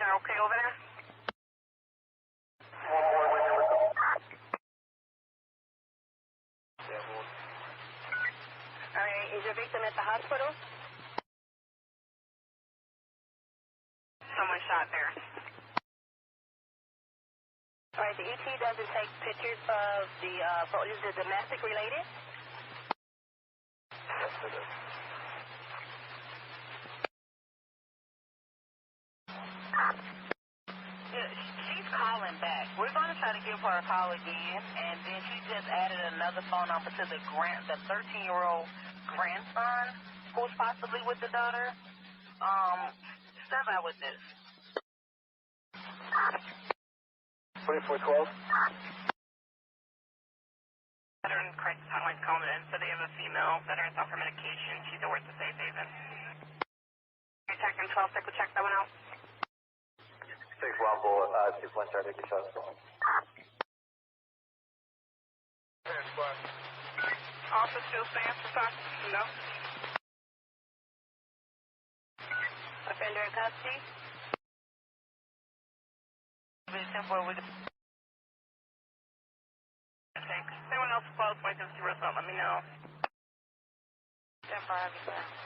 center okay over there? Alright, is your victim at the hospital? Someone shot there. Alright, the ET doesn't take pictures of the, is it domestic related? Yes, it is. She's calling back. We're going to try to give her a call again, and then she just added another phone number to the 13-year-old grandson who's possibly with the daughter. Stand by with this. 2412. Veteran crisis hotline's calling in, so they have a female veteran's off her medication. She's over at the safe haven. You're checking 12, we'll check that one out. 6 Rumble, 2 1 started to show us. Officer still stands for time? No. Offender in custody? Thanks. Anyone else close, point to 0, let me know. 10-5,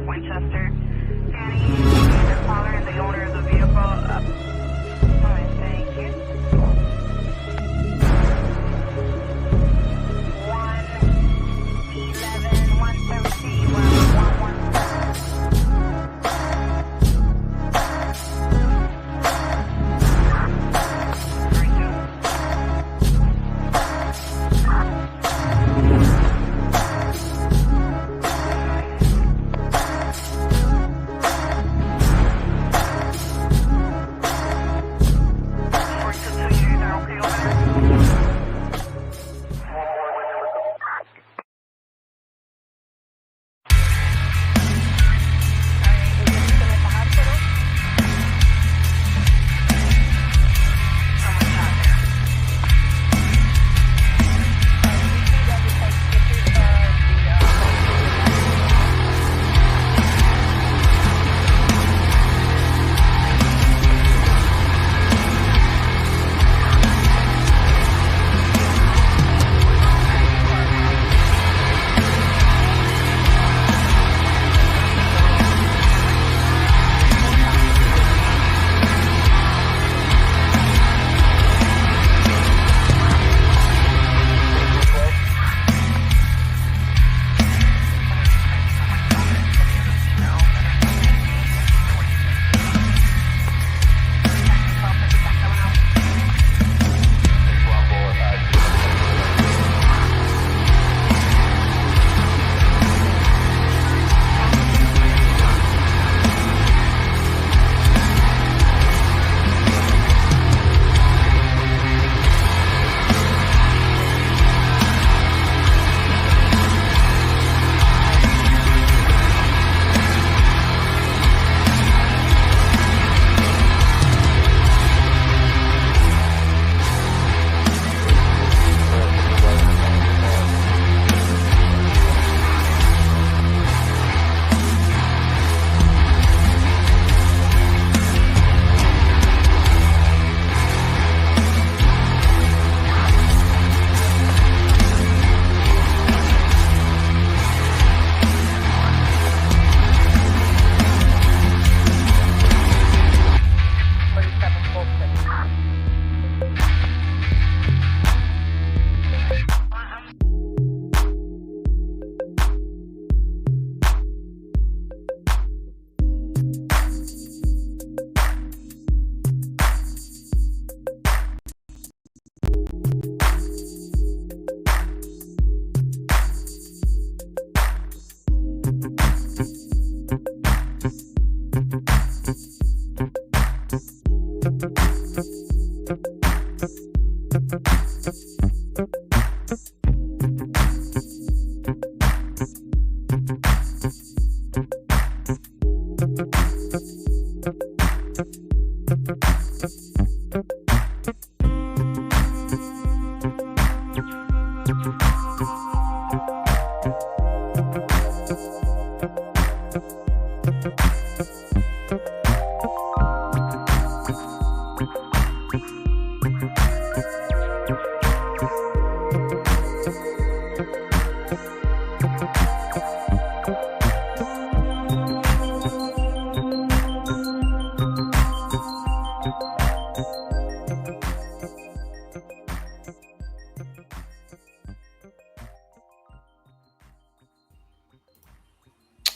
Winchester. Danny, the caller in the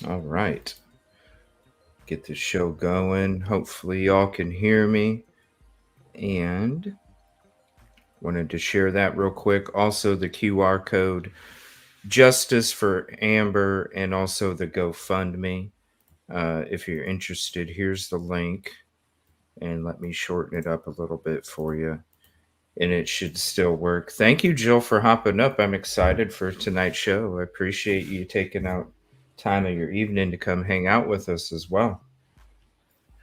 All right. Get the show going. Hopefully, y'all can hear me. And wanted to share that real quick. Also, the QR code Justice for Amber and also the GoFundMe. If you're interested, here's the link. And let me shorten it up a little bit for you. And it should still work. Thank you, Jill, for hopping up. I'm excited for tonight's show. I appreciate you taking out time of your evening to come hang out with us as well.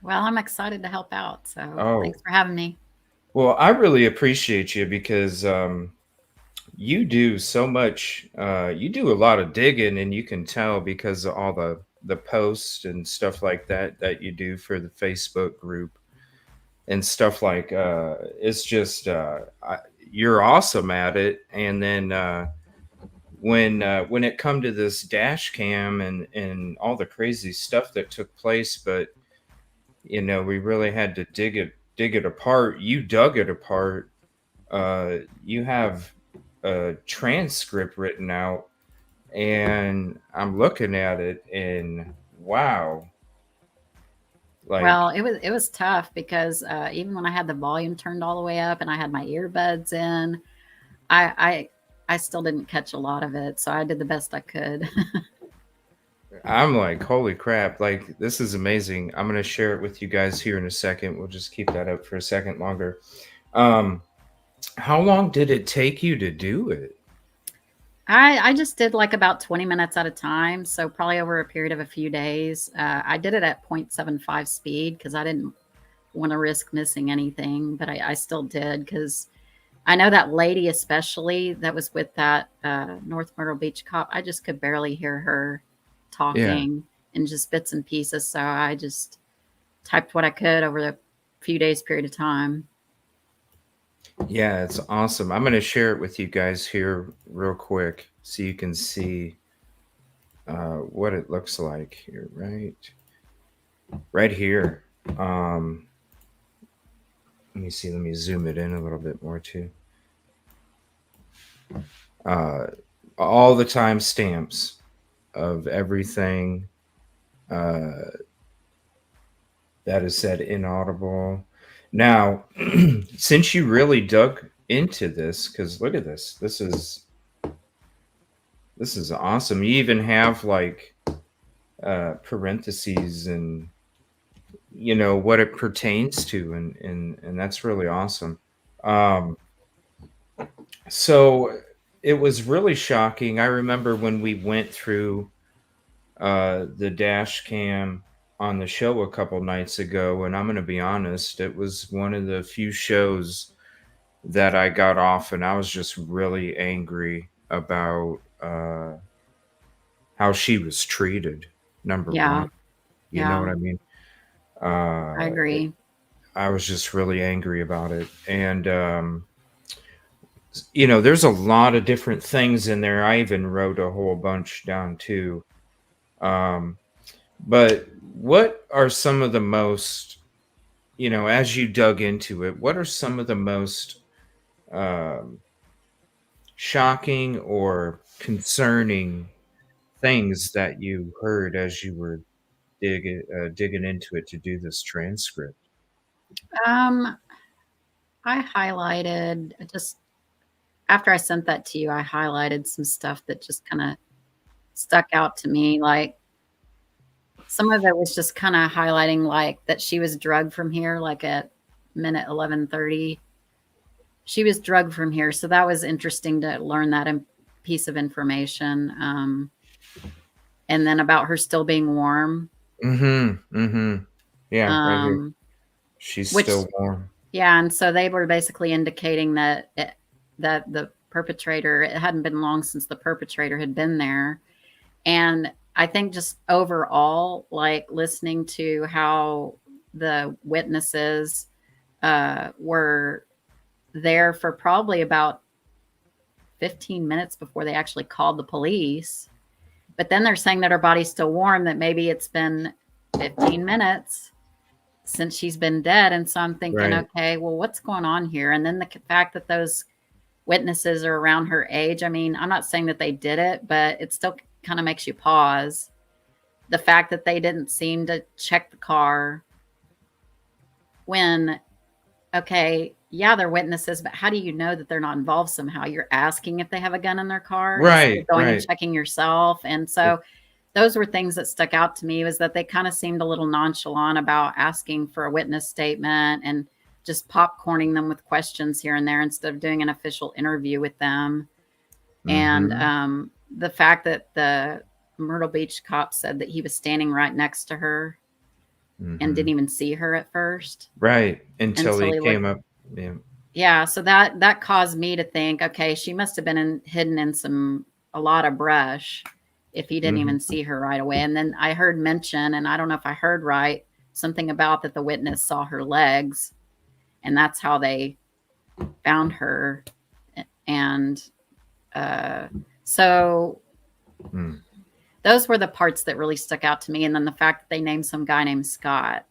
Well, I'm excited to help out. So Oh, thanks for having me. well, I really appreciate you because you do so much. You do a lot of digging, and you can tell because of all the posts and stuff like that you do for the Facebook group and stuff like. It's just you're awesome at it. And then when it come to this dash cam and all the crazy stuff that took place, but we really had to dig it apart. You dug it apart. You have a transcript written out, and I'm looking at it, and wow, Well, like it was tough because even when I had the volume turned all the way up and I had my earbuds in, I I still didn't catch a lot of it. So I did the best I could. I'm like, holy crap, like this is amazing. I'm gonna share it with you guys here in a second. We'll just keep that up for a second longer. Um, how long did it take you to do it? I just did like about 20 minutes at a time. So probably over a period of a few days. I did it at 0.75 speed because I didn't want to risk missing anything, but I still did because I know that lady, especially that was with that North Myrtle Beach cop, I just could barely hear her Yeah. talking in just bits and pieces. So I just typed what I could over the few days period of time. Yeah, it's awesome. I'm going to share it with you guys here real quick so you can see what it looks like here, right here. Um, let me see. Let me zoom it in a little bit more too. Uh, all the timestamps of everything uh, that is said inaudible. Now, since you really dug into this, because look at this. This is awesome. You even have like parentheses and what it pertains to, and that's really awesome. Um, so it was really shocking. I remember when we went through the dash cam on the show a couple nights ago, and I'm going to be honest, it was one of the few shows that I got off, and I was just really angry about how she was treated. Number Yeah. one, you know Yeah. what I mean? I agree. I was just really angry about it. And, there's a lot of different things in there. I even wrote a whole bunch down too. Um, but what are some of the most, as you dug into it, what are some of the most um, shocking or concerning things that you heard as you were digging into it to do this transcript? Um, I highlighted just after I sent that to you, I highlighted some stuff that just kind of stuck out to me. Like some of it was just kind of highlighting like that she was drugged from here, like at minute 11:30. She was drugged from here, so that was interesting to learn that piece of information. And then about her still being warm. Yeah, right here. She's still warm. Yeah, and so they were basically indicating that that the perpetrator, it hadn't been long since the perpetrator had been there. And I think just overall, like listening to how the witnesses were there for probably about 15 minutes before they actually called the police. But then they're saying that her body's still warm, that maybe it's been 15 minutes since she's been dead. And so I'm thinking, okay, well, what's going on here? And then the fact that those witnesses are around her age. I mean, I'm not saying that they did it, but it still kind of makes you pause. The fact that they didn't seem to check the car when, okay, yeah, they're witnesses, but how do you know that they're not involved somehow? You're asking if they have a gun in their car, instead of going and checking yourself. And so those were things that stuck out to me, was that they kind of seemed a little nonchalant about asking for a witness statement and just popcorning them with questions here and there instead of doing an official interview with them. And the fact that the Myrtle Beach cop said that he was standing right next to her and didn't even see her at first. Right. Until he came up. Yeah. So that caused me to think, okay, she must have been hidden in a lot of brush if he didn't even see her right away. And then I heard mention, and I don't know if I heard right, something about that the witness saw her legs, and that's how they found her. And so those were the parts that really stuck out to me. And then the fact that they named some guy named Scott.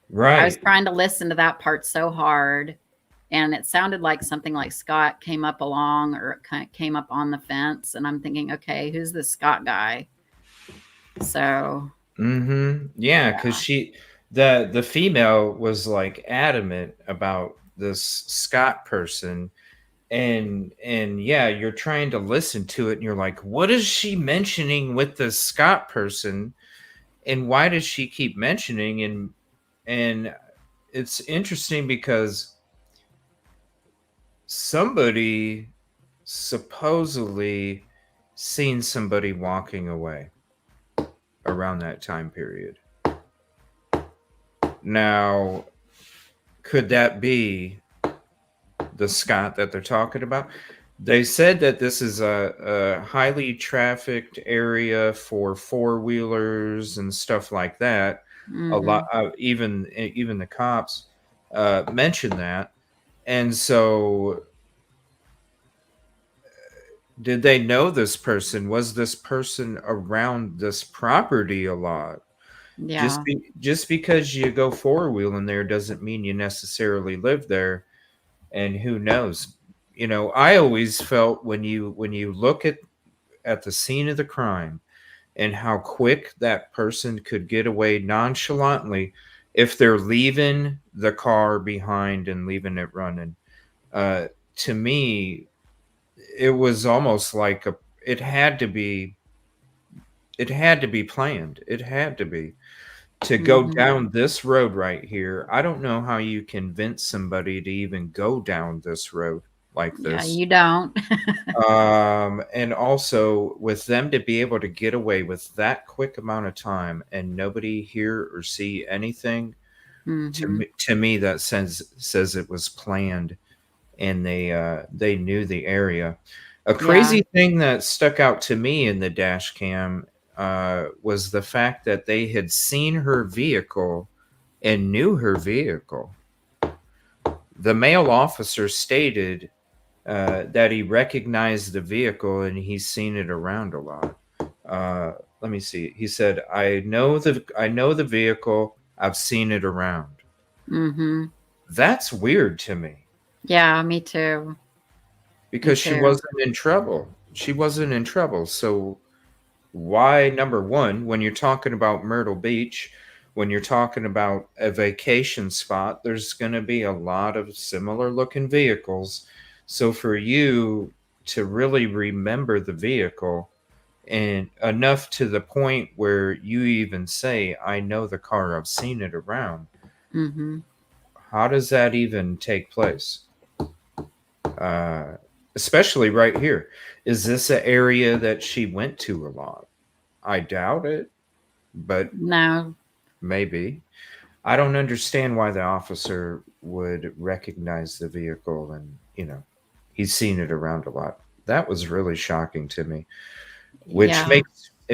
Right. I was trying to listen to that part so hard, and it sounded like something like Scott came up along or came up on the fence. And I'm thinking, okay, who's this Scott guy? So. Yeah, because the female was like adamant about this Scott person. And yeah, you're trying to listen to it and you're like, what is she mentioning with this Scott person? And why does she keep mentioning? And it's interesting because somebody supposedly seen somebody walking away around that time period. Now, could that be the Scott that they're talking about? They said that this is a highly trafficked area for four-wheelers and stuff like that. A lot, even the cops mentioned that. And so, did they know this person? Was this person around this property a lot? Yeah. Just because you go four-wheeling there doesn't mean you necessarily live there. And who knows? You know, I always felt when you look at the scene of the crime and how quick that person could get away nonchalantly if they're leaving the car behind and leaving it running. To me, it was almost like it had to be planned. It had to be. To go down this road right here, I don't know how you convince somebody to even go down this road like this. Yeah, you don't. And also with them to be able to get away with that quick amount of time and nobody hear or see anything, to me that says it was planned, and they knew the area. A crazy thing that stuck out to me in the dash cam was the fact that they had seen her vehicle and knew her vehicle. The male officer stated that he recognized the vehicle and he's seen it around a lot. Let me see. He said, I know the vehicle. I've seen it around. That's weird to me. Yeah, me too. Because she wasn't in trouble. She wasn't in trouble. So why, number one, when you're talking about Myrtle Beach, when you're talking about a vacation spot, there's going to be a lot of similar looking vehicles. So for you to really remember the vehicle, and enough to the point where you even say, I know the car, I've seen it around. how does that even take place? Especially right here. Is this an area that she went to a lot? I doubt it, but No. maybe. I don't understand why the officer would recognize the vehicle, and he's seen it around a lot. That was really shocking to me, which Yeah.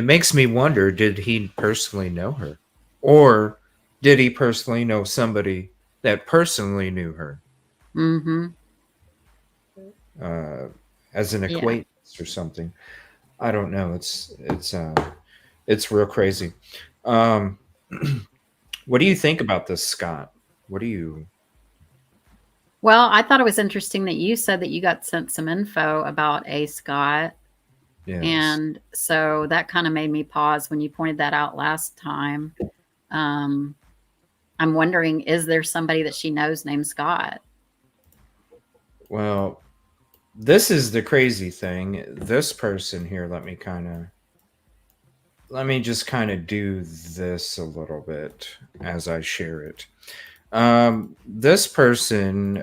makes me wonder, did he personally know her? Or did he personally know somebody that personally knew her? Mm-hmm. As an Yeah. acquaintance or something. I don't know. It's real crazy. Um, what do you think about this, Scott? What do you? Well, I thought it was interesting that you said that you got sent some info about A. Scott. Yes. And so that kind of made me pause when you pointed that out last time. Um, I'm wondering, is there somebody that she knows named Scott? Well, this is the crazy thing. This person here, let me just kind of do this a little bit as I share it. This person,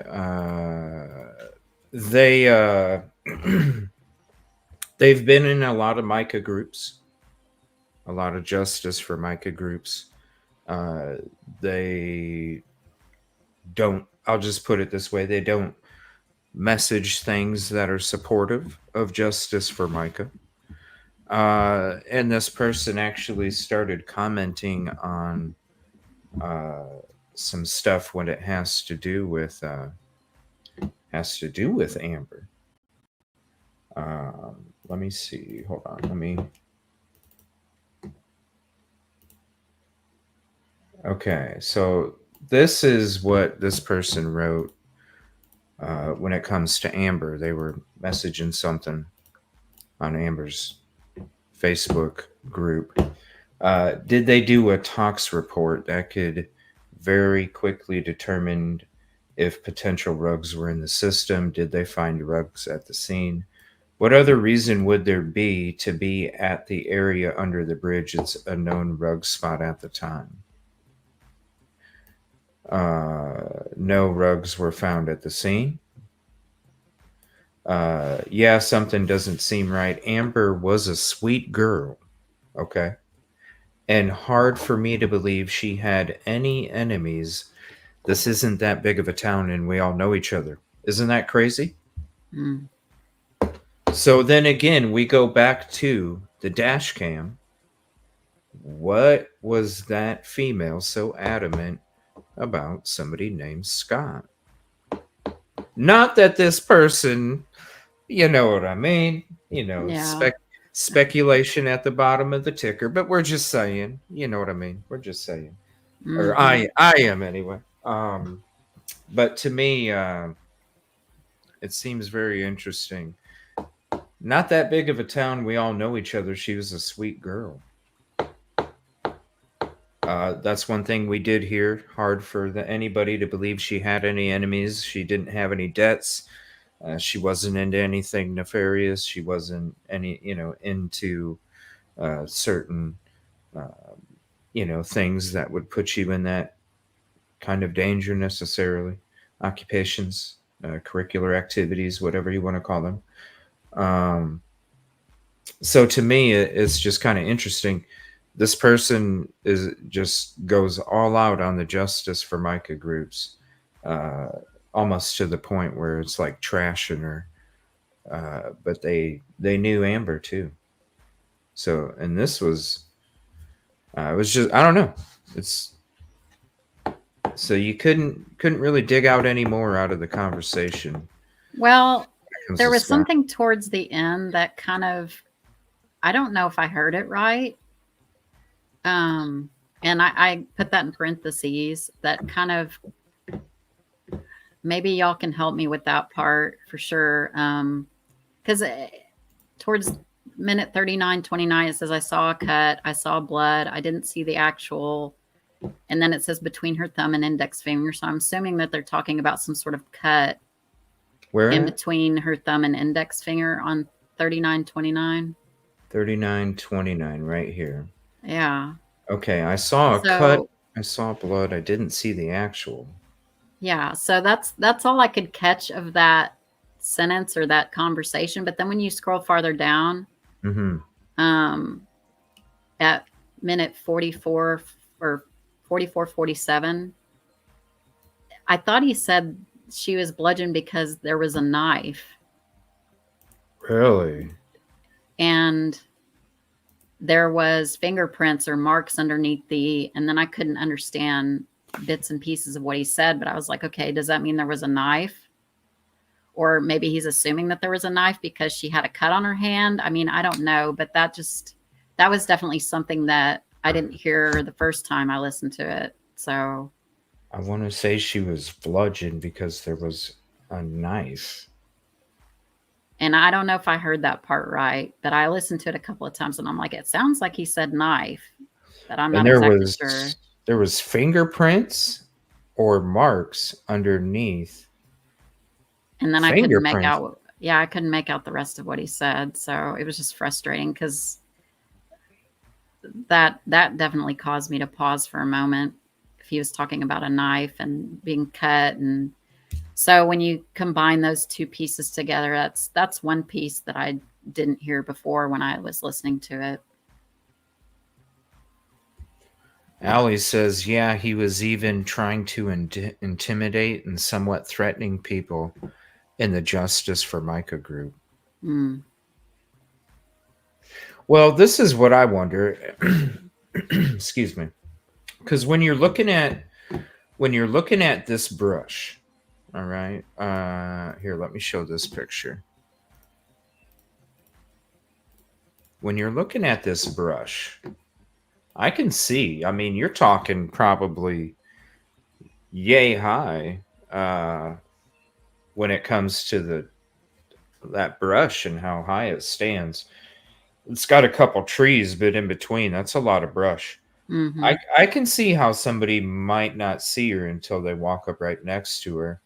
they they've been in a lot of Micah groups, a lot of Justice for Micah groups. Uh, they don't. I'll just put it this way: they don't message things that are supportive of Justice for Micah. And this person actually started commenting on uh, some stuff when it has to do with Amber. Let me see. Hold on. Let me. Okay, so this is what this person wrote when it comes to Amber. They were messaging something on Amber's Facebook group. Did they do a tox report that could very quickly determine if potential rugs were in the system? Did they find rugs at the scene? What other reason would there be to be at the area under the bridge? It's a known rug spot at the time. No rugs were found at the scene. Yeah, something doesn't seem right. Amber was a sweet girl, okay? And hard for me to believe she had any enemies. This isn't that big of a town and we all know each other. Isn't that crazy? Mm. So then again, we go back to the dash cam. What was that female so adamant about somebody named Scott? Not that this person, you know what I mean, Yeah. speculation at the bottom of the ticker, but we're just saying, you know what I mean? We're just saying. Or Mm-hmm. I am anyway. But to me, it seems very interesting. Not that big of a town. We all know each other. She was a sweet girl. That's one thing we did hear. Hard for anybody to believe she had any enemies. She didn't have any debts. She wasn't into anything nefarious. She wasn't into certain, things that would put you in that kind of danger necessarily. Occupations, curricular activities, whatever you want to call them. So to me, it's just kind of interesting. This person just goes all out on the Justice for Micah groups, uh, almost to the point where it's like trashing her. But they knew Amber too. So, and this was, it was just, I don't know. It's so you couldn't really dig out any more out of the conversation. Well, there was something towards the end that kind of, I don't know if I heard it right. And I put that in parentheses, that kind of, maybe y'all can help me with that part for sure. Because towards minute 39:29, it says, I saw a cut, I saw blood, I didn't see the actual, and then it says between her thumb and index finger. So I'm assuming that they're talking about some sort of cut in between her thumb and index finger on 39:29. 39:29 right here. Yeah. Okay, I saw a cut. I saw blood. I didn't see the actual. Yeah, so that's all I could catch of that sentence or that conversation. But then when you scroll farther down, Mm-hmm. At minute 44 or 44:47, I thought he said she was bludgeoned because there was a knife. Really? And there was fingerprints or marks underneath and then I couldn't understand bits and pieces of what he said, but I was like, okay, does that mean there was a knife? Or maybe he's assuming that there was a knife because she had a cut on her hand. I mean, I don't know, but that was definitely something that I didn't hear the first time I listened to it. So I want to say she was bludgeoned because there was a knife. and I don't know if I heard that part right, but I listened to it a couple of times and I'm like, it sounds like he said knife, but I'm And not exactly sure. there was fingerprints or marks underneath. And then I couldn't make Fingerprints. out, yeah, I couldn't make out the rest of what he said. So it was just frustrating because that definitely caused me to pause for a moment if he was talking about a knife and being cut. And so when you combine those two pieces together, that's one piece that I didn't hear before when I was listening to it. Allie says, yeah, he was even trying to intimidate and somewhat threatening people in the Justice for Micah group. Mm. Well, this is what I wonder. Excuse me. Because when you're looking at this brush, all right. Here, let me show this picture. When you're looking at this brush, I can see. I mean, you're talking probably yay high when it comes to that brush and how high it stands. It's got a couple trees, but in between, that's a lot of brush. Mm-hmm. I can see how somebody might not see her until they walk up right next to her.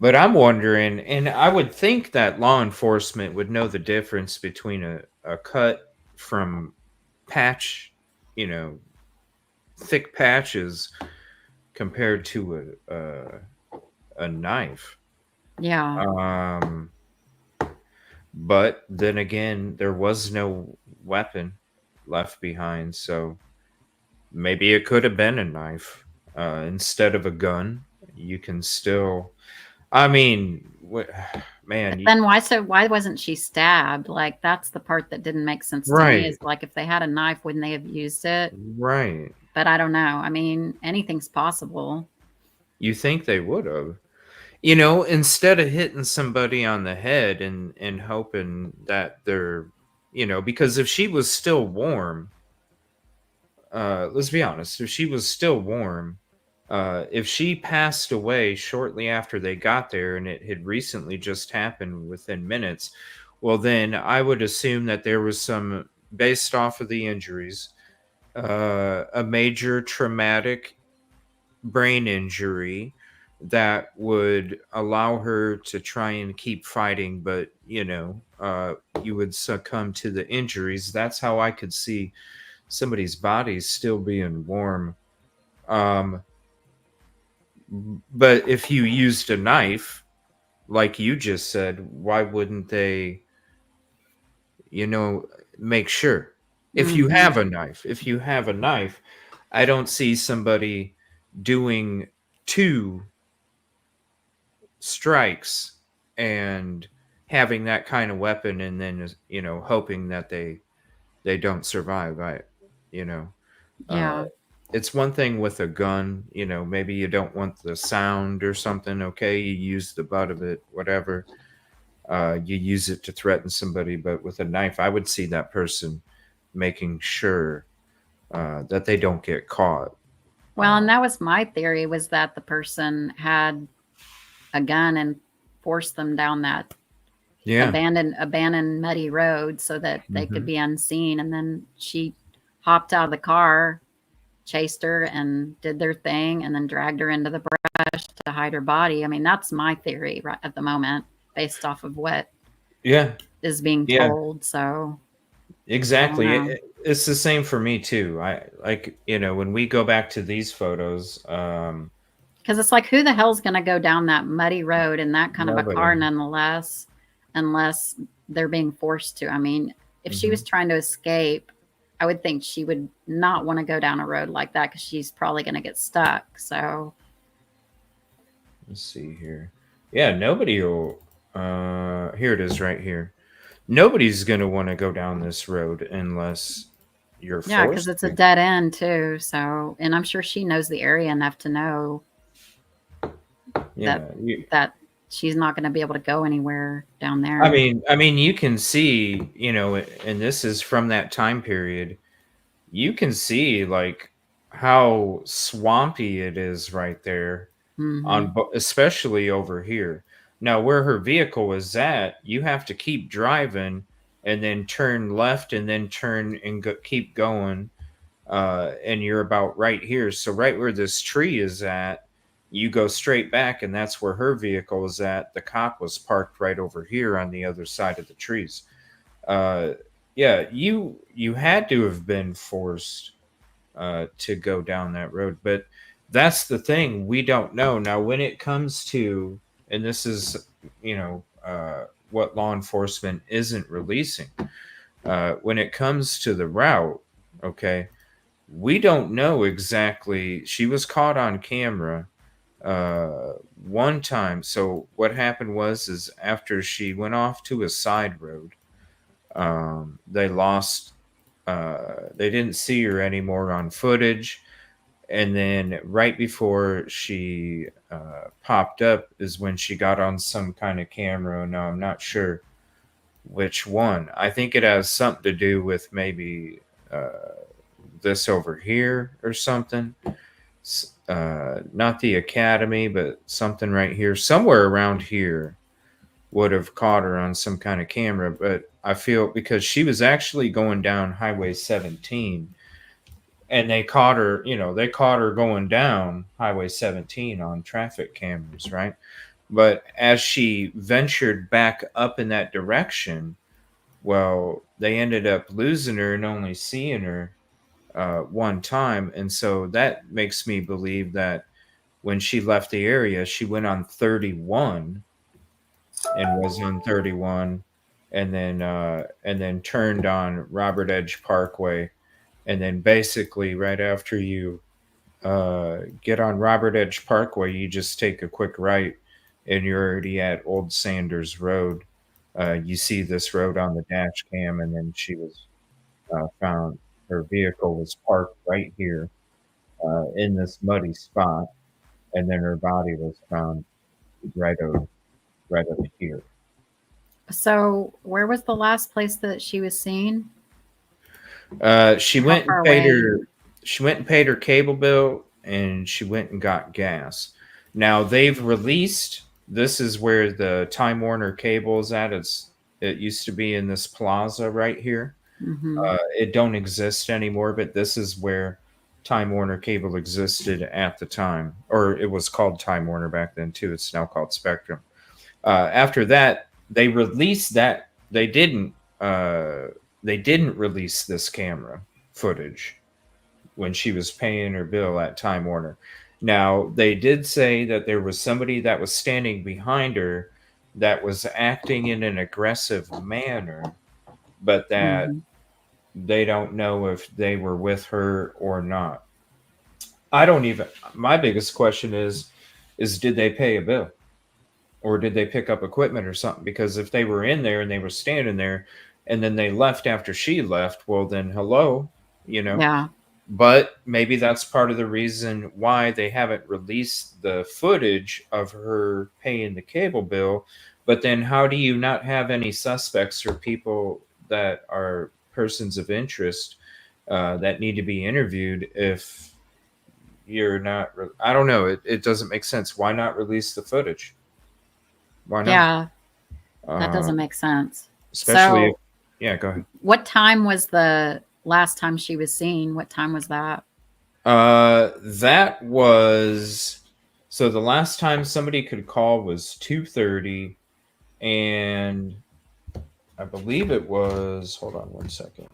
But I'm wondering, and I would think that law enforcement would know the difference between a cut from patch, thick patches compared to a knife. Yeah. But then again, there was no weapon left behind, so maybe it could have been a knife instead of a gun. You can still, I mean, man, But then why wasn't she stabbed? Like that's the part that didn't make sense to me right, is like if they had a knife, wouldn't they have used it? right. But I don't know. I mean, anything's possible. You think they would have, instead of hitting somebody on the head and hoping that they're, because if she was still warm, let's be honest, if she was still warm, if she passed away shortly after they got there and it had recently just happened within minutes, well, then I would assume that there was some, based off of the injuries, a major traumatic brain injury that would allow her to try and keep fighting, but you would succumb to the injuries. That's how I could see somebody's body still being warm. But if you used a knife, like you just said, why wouldn't they, make sure? If you Mm-hmm. have a knife, I don't see somebody doing two strikes and having that kind of weapon and then hoping that they don't survive. You know uh Yeah. it's one thing with a gun, maybe you don't want the sound or something. Okay, you use the butt of it, whatever. You use it to threaten somebody, but with a knife I would see that person making sure that they don't get caught. Well, and that was my theory was that the person had a gun and forced them down that Yeah. abandoned muddy road so that they could Hmm. be unseen. And then she hopped out of the car, chased her, and did their thing, and then dragged her into the brush to hide her body. I mean, that's my theory right at the moment, based off of what Yeah. is being Yeah. told. So Exactly. know. It's the same for me too. I like, when we go back to these photos, Because it's like, who the hell's going to go down that muddy road in that kind of a car, nobody. nonetheless, unless they're being forced to? I mean, if she Hmm. was trying to escape, I would think she would not want to go down a road like that because she's probably going to get stuck. So, Let's see here. Yeah, nobody will. Here it is right here. Nobody's going to want to go down this road unless you're yeah, because forced it's a to. dead end, too. So, and I'm sure she knows the area enough to know that Yeah. that she's not going to be able to go anywhere down there. I mean, you can see, and this is from that time period. You can see like how swampy it is right there Hmm. especially over here. Now, where her vehicle was at, you have to keep driving and then turn left and then turn and keep going. And you're about right here. So, right where this tree is at, you go straight back, and that's where her vehicle is at. The cop was parked right over here on the other side of the trees. Uh, yeah, you had to have been forced to go down that road. But that's the thing, we don't know. Now, when it comes to, and this is, what law enforcement isn't releasing, when it comes to the route, okay, we don't know exactly. She was caught on camera one time. So what happened is after she went off to a side road, they lost they didn't see her anymore on footage. And then right before she popped up is when she got on some kind of camera. Now, I'm not sure which one. I think it has something to do with maybe this over here or something. Not the academy, but something right here. Somewhere around here would have caught her on some kind of camera. But I feel because she was actually going down Highway 17, and they caught her going down Highway 17 on traffic cameras, right? But as she ventured back up in that direction, well, they ended up losing her and only seeing her one time. And so that makes me believe that when she left the area, she went on 31 and was on 31, and then turned on Robert Edge Parkway. And then basically right after you get on Robert Edge Parkway, you just take a quick right, and you're already at Old Sanders Road. You see this road on the dash cam, and then she was found. Her vehicle was parked right here in this muddy spot, and then her body was found right over here. So, where was the last place that she was seen? She How went and far paid away? her. She went and paid her cable bill, and she went and got gas. Now they've released. This is where the Time Warner cable is at. It used to be in this plaza right here. Hmm. It don't exist anymore, but this is where Time Warner cable existed at the time, or it was called Time Warner back then too. It's now called Spectrum. After that, they released that. They didn't release this camera footage when she was paying her bill at Time Warner. Now, they did say that there was somebody that was standing behind her that was acting in an aggressive manner, but that Hmm. they don't know if they were with her or not. I don't even, my biggest question is did they pay a bill? Or did they pick up equipment or something? Because if they were in there and they were standing there and then they left after she left, well, then hello, you know. Yeah. But maybe that's part of the reason why they haven't released the footage of her paying the cable bill. But then how do you not have any suspects or people that are persons of interest that need to be interviewed if you're not? I don't know. It doesn't make sense. Why not release the footage? Why not? Yeah. That Uh, doesn't make sense. especially if, So, yeah, go ahead. what time was the last time she was seen? What time was that? That was so the last time somebody could call was 2:30, and I believe it was, hold on one second.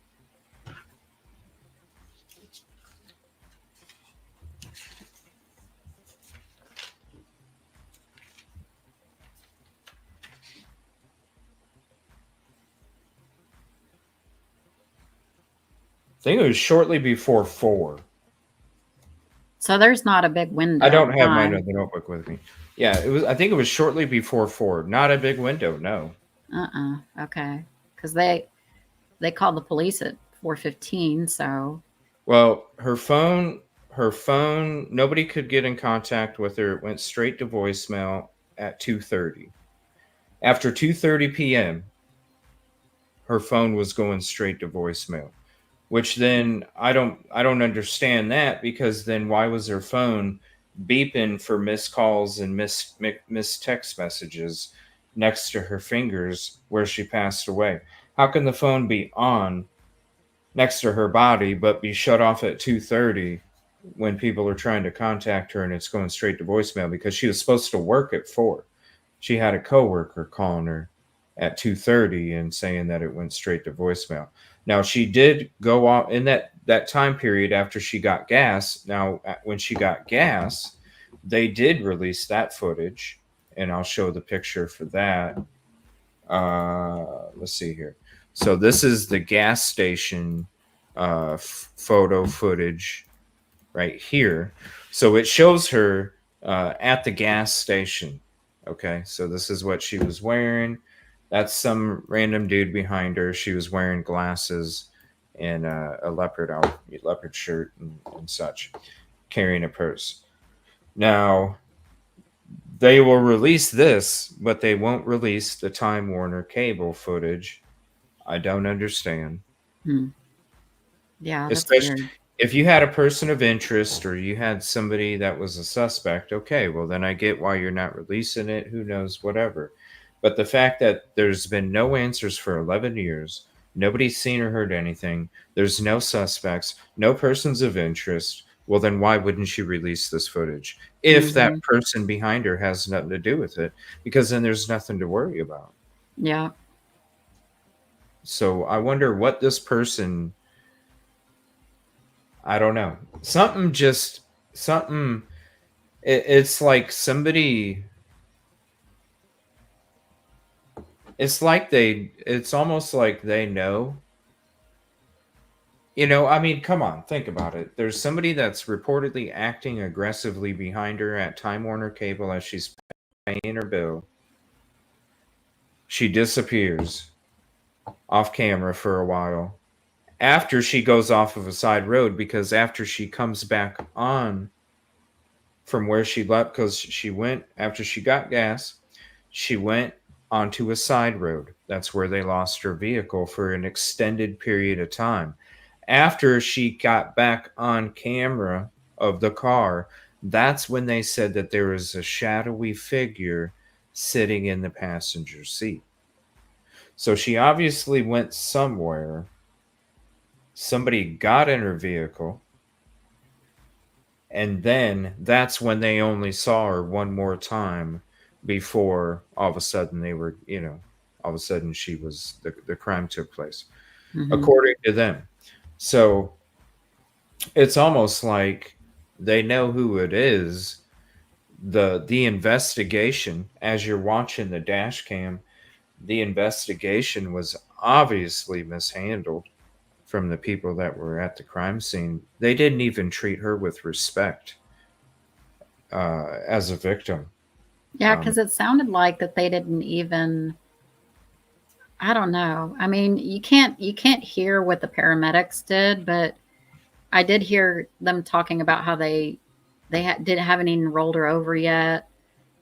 I think it was shortly before 4. So there's not a big window. I don't have my time. notebook with me. Yeah, it was. I think it was shortly before 4. Not a big window, no. Okay. Because they called the police at 4:15. So. Well, her phone, nobody could get in contact with her. It went straight to voicemail at 2:30. After 2:30 p.m., her phone was going straight to voicemail. Which then I don't understand that, because then why was her phone beeping for missed calls and missed text messages next to her fingers where she passed away? How can the phone be on next to her body but be shut off at 2:30 when people are trying to contact her and it's going straight to voicemail? Because she was supposed to work at 4. She had a coworker calling her at 2:30 and saying that it went straight to voicemail. Now, she did go off in that time period after she got gas. Now, when she got gas, they did release that footage, and I'll show the picture for that. Let's see here. So this is the gas station photo footage right here. So it shows her at the gas station. Okay, so this is what she was wearing. That's some random dude behind her. She was wearing glasses and a leopard shirt and such, carrying a purse. Now, they will release this, but they won't release the Time Warner cable footage. I don't understand. Yeah, that's Especially weird. if you had a person of interest or you had somebody that was a suspect, okay, well, then I get why you're not releasing it. Who knows, whatever. But the fact that there's been no answers for 11 years, nobody's seen or heard anything, there's no suspects, no persons of interest, well, then why wouldn't you release this footage? If that person behind her has nothing to do with it, because then there's nothing to worry about. Yeah. So I wonder what this person, I don't know. It's like somebody, it's almost like they know. I mean, come on, think about it. There's somebody that's reportedly acting aggressively behind her at Time Warner Cable as she's paying her bill. She disappears off camera for a while. After she goes off of a side road, because after she comes back on from where she left, because after she got gas, she went onto a side road. That's where they lost her vehicle for an extended period of time. After she got back on camera of the car, that's when they said that there was a shadowy figure sitting in the passenger seat. So she obviously went somewhere. Somebody got in her vehicle. And then that's when they only saw her one more time before all of a sudden all of a sudden the crime took place, according to them. So it's almost like they know who it is. The investigation, as you're watching the dash cam, the investigation was obviously mishandled from the people that were at the crime scene. They didn't even treat her with respect as a victim. Yeah, because it sounded like that they didn't even, I don't know. I mean, you can't hear what the paramedics did, but I did hear them talking about how they haven't even rolled her over yet.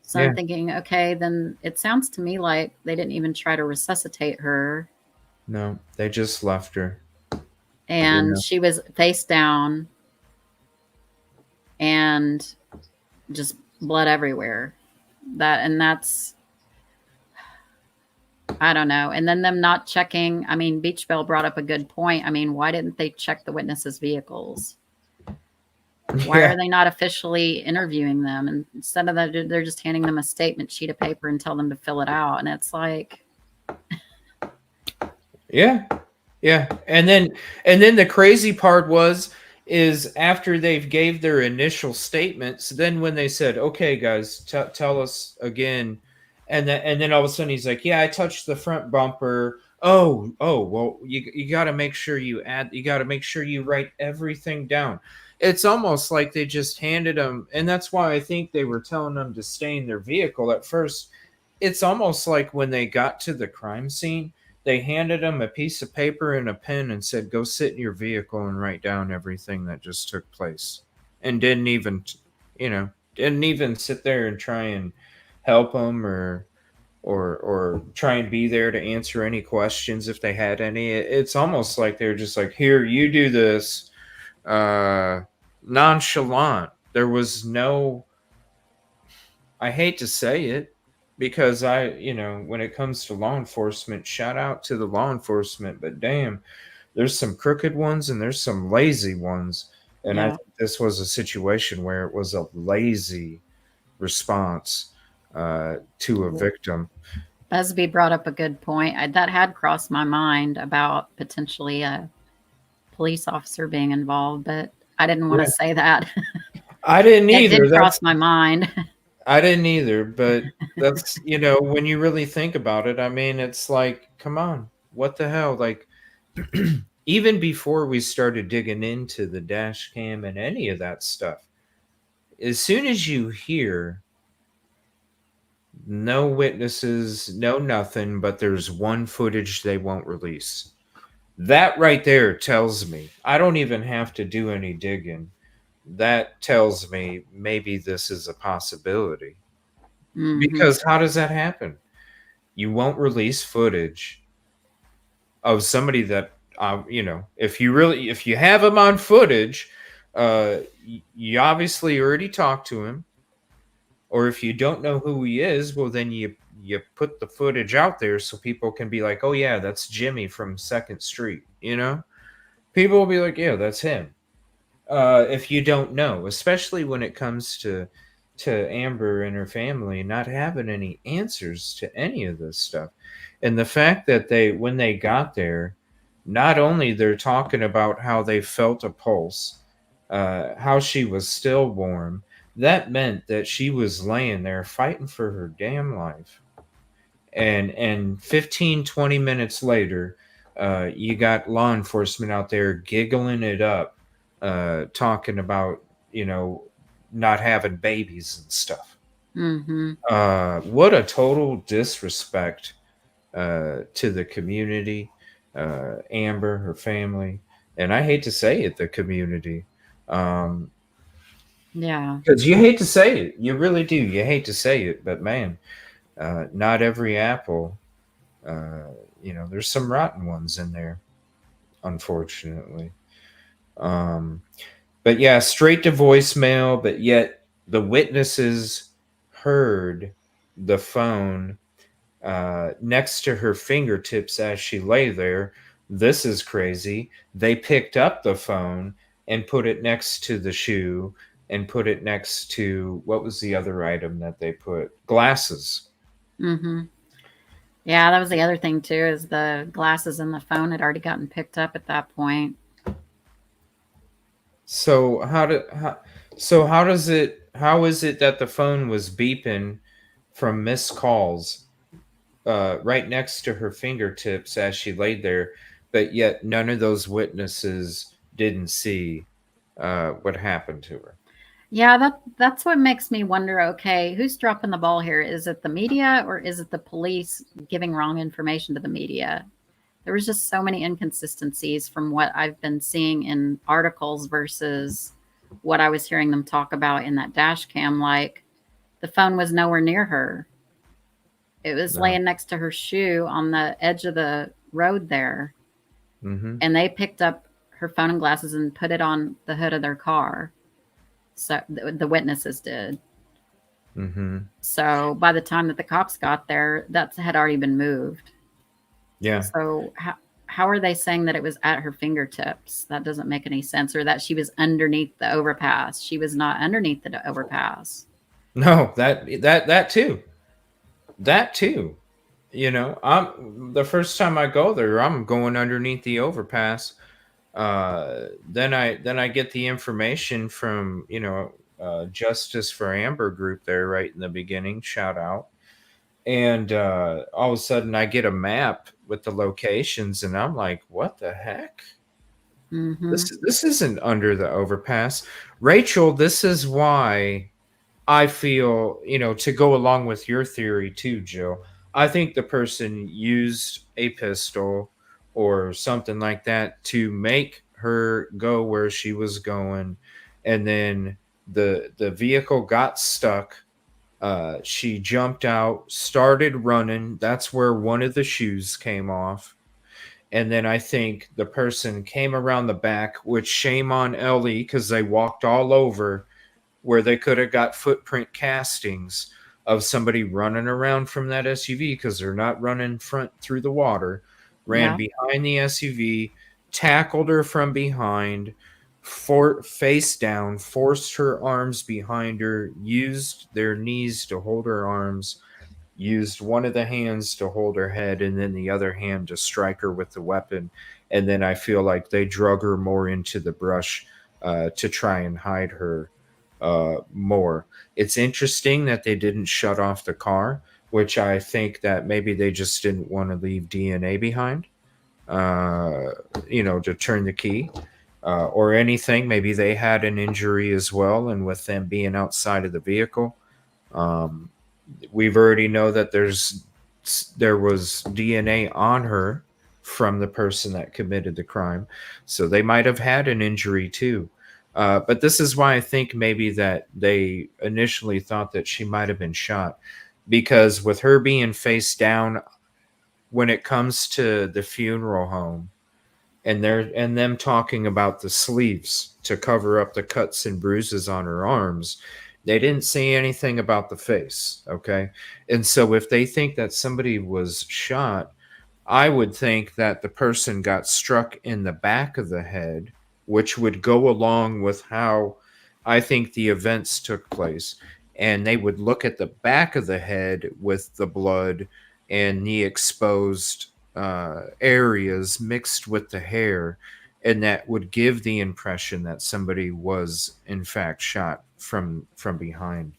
So I'm thinking, okay, then it sounds to me like they didn't even try to resuscitate her. No, they just left her. And she was face down and just blood everywhere. That's, I don't know. And then them not checking. I mean, Beach Bell brought up a good point. I mean, why didn't they check the witnesses' vehicles? Why are they not officially interviewing them? And instead of that, they're just handing them a statement sheet of paper and tell them to fill it out. And it's like, Yeah. Yeah. And then the crazy part is after they've gave their initial statements, then when they said, "Okay, guys, tell us again," and then all of a sudden he's like, "Yeah, I touched the front bumper." Oh, well, you got to make sure you got to make sure you write everything down. It's almost like they just handed them, and that's why I think they were telling them to stay in their vehicle at first. It's almost like when they got to the crime scene, they handed him a piece of paper and a pen and said, "Go sit in your vehicle and write down everything that just took place," and didn't even sit there and try and help him or try and be there to answer any questions if they had any. It's almost like they're just like, "Here, you do this," uh, nonchalant. There was no. I hate to say it, because when it comes to law enforcement, shout out to the law enforcement, but damn, there's some crooked ones and there's some lazy ones. And I Yeah. think this was a situation where it was a lazy response to a victim. Busby brought up a good point. That had crossed my mind about potentially a police officer being involved, but I didn't want Yeah. to say that. I didn't It either. did cross my mind. I didn't either, but that's, when you really think about it, I mean, it's like, come on, what the hell? Like, even before we started digging into the dash cam and any of that stuff, as soon as you hear no witnesses, no nothing, but there's one footage they won't release, that right there tells me I don't even have to do any digging. That tells me maybe this is a possibility. Mhm. Because how does that happen? You won't release footage of somebody that if you have him on footage, you obviously already talked to him. Or if you don't know who he is, well, then you put the footage out there so people can be like, "Oh yeah, that's Jimmy from Second Street." People will be like, "Yeah, that's him." If you don't know, especially when it comes to Amber and her family not having any answers to any of this stuff. And the fact that when they got there, not only they're talking about how they felt a pulse, how she was still warm, that meant that she was laying there fighting for her damn life. And 15, 20 minutes later, you got law enforcement out there giggling it up, talking about, not having babies and stuff. Mhm. What a total disrespect to the community, Amber, her family, and I hate to say it, the community. Um, Yeah. because you hate to say it, you really do. You hate to say it, but man, not every apple. Uh, there's some rotten ones in there, unfortunately. Um, but yeah, straight to voicemail, but yet the witnesses heard the phone next to her fingertips as she lay there. This is crazy. They picked up the phone and put it next to the shoe and put it next to, what was the other item that they put? Glasses. Mhm. Yeah, that was the other thing too, is the glasses and the phone had already gotten picked up at that point. So how is it that the phone was beeping from missed calls right next to her fingertips as she laid there, but yet none of those witnesses didn't see what happened to her? Yeah, that's what makes me wonder, okay, who's dropping the ball here? Is it the media or is it the police giving wrong information to the media? There was just so many inconsistencies from what I've been seeing in articles versus what I was hearing them talk about in that dash cam. Like, the phone was nowhere near her. It was No. laying next to her shoe on the edge of the road there. Mm-hmm. And they picked up her phone and glasses and put it on the hood of their car. So the witnesses did. Mm-hmm. So by the time that the cops got there, that had already been moved. Yeah. So how are they saying that it was at her fingertips? That doesn't make any sense. Or that she was underneath the overpass. She was not underneath the overpass. No, that too. That too. I'm the first time I go there, I'm going underneath the overpass. Then I get the information from Justice for Amber group there right in the beginning. Shout out. And all of a sudden, I get a map with the locations, and I'm like, "What the heck? Mm-hmm. This isn't under the overpass." Rachel, this is why I feel, to go along with your theory too, Jill. I think the person used a pistol or something like that to make her go where she was going, and then the vehicle got stuck. She jumped out, started running. That's where one of the shoes came off. And then I think the person came around the back, which shame on Ellie because they walked all over where they could have got footprint castings of somebody running around from that SUV because they're not running front through the water, ran Yeah. behind the SUV, tackled her from behind, face down, forced her arms behind her, used their knees to hold her arms, used one of the hands to hold her head and then the other hand to strike her with the weapon. And then I feel like they drug her more into the brush to try and hide her more. It's interesting that they didn't shut off the car, which I think that maybe they just didn't want to leave DNA behind, uh, to turn the key. Or anything. Maybe they had an injury as well, and with them being outside of the vehicle, um, we've already know that there was DNA on her from the person that committed the crime, so they might have had an injury too. But this is why I think maybe that they initially thought that she might have been shot, because with her being face down, when it comes to the funeral home, and them talking about the sleeves to cover up the cuts and bruises on her arms, they didn't say anything about the face. Okay. And so if they think that somebody was shot, I would think that the person got struck in the back of the head, which would go along with how I think the events took place. And they would look at the back of the head with the blood and the exposed areas mixed with the hair. And that would give the impression that somebody was, in fact, shot from behind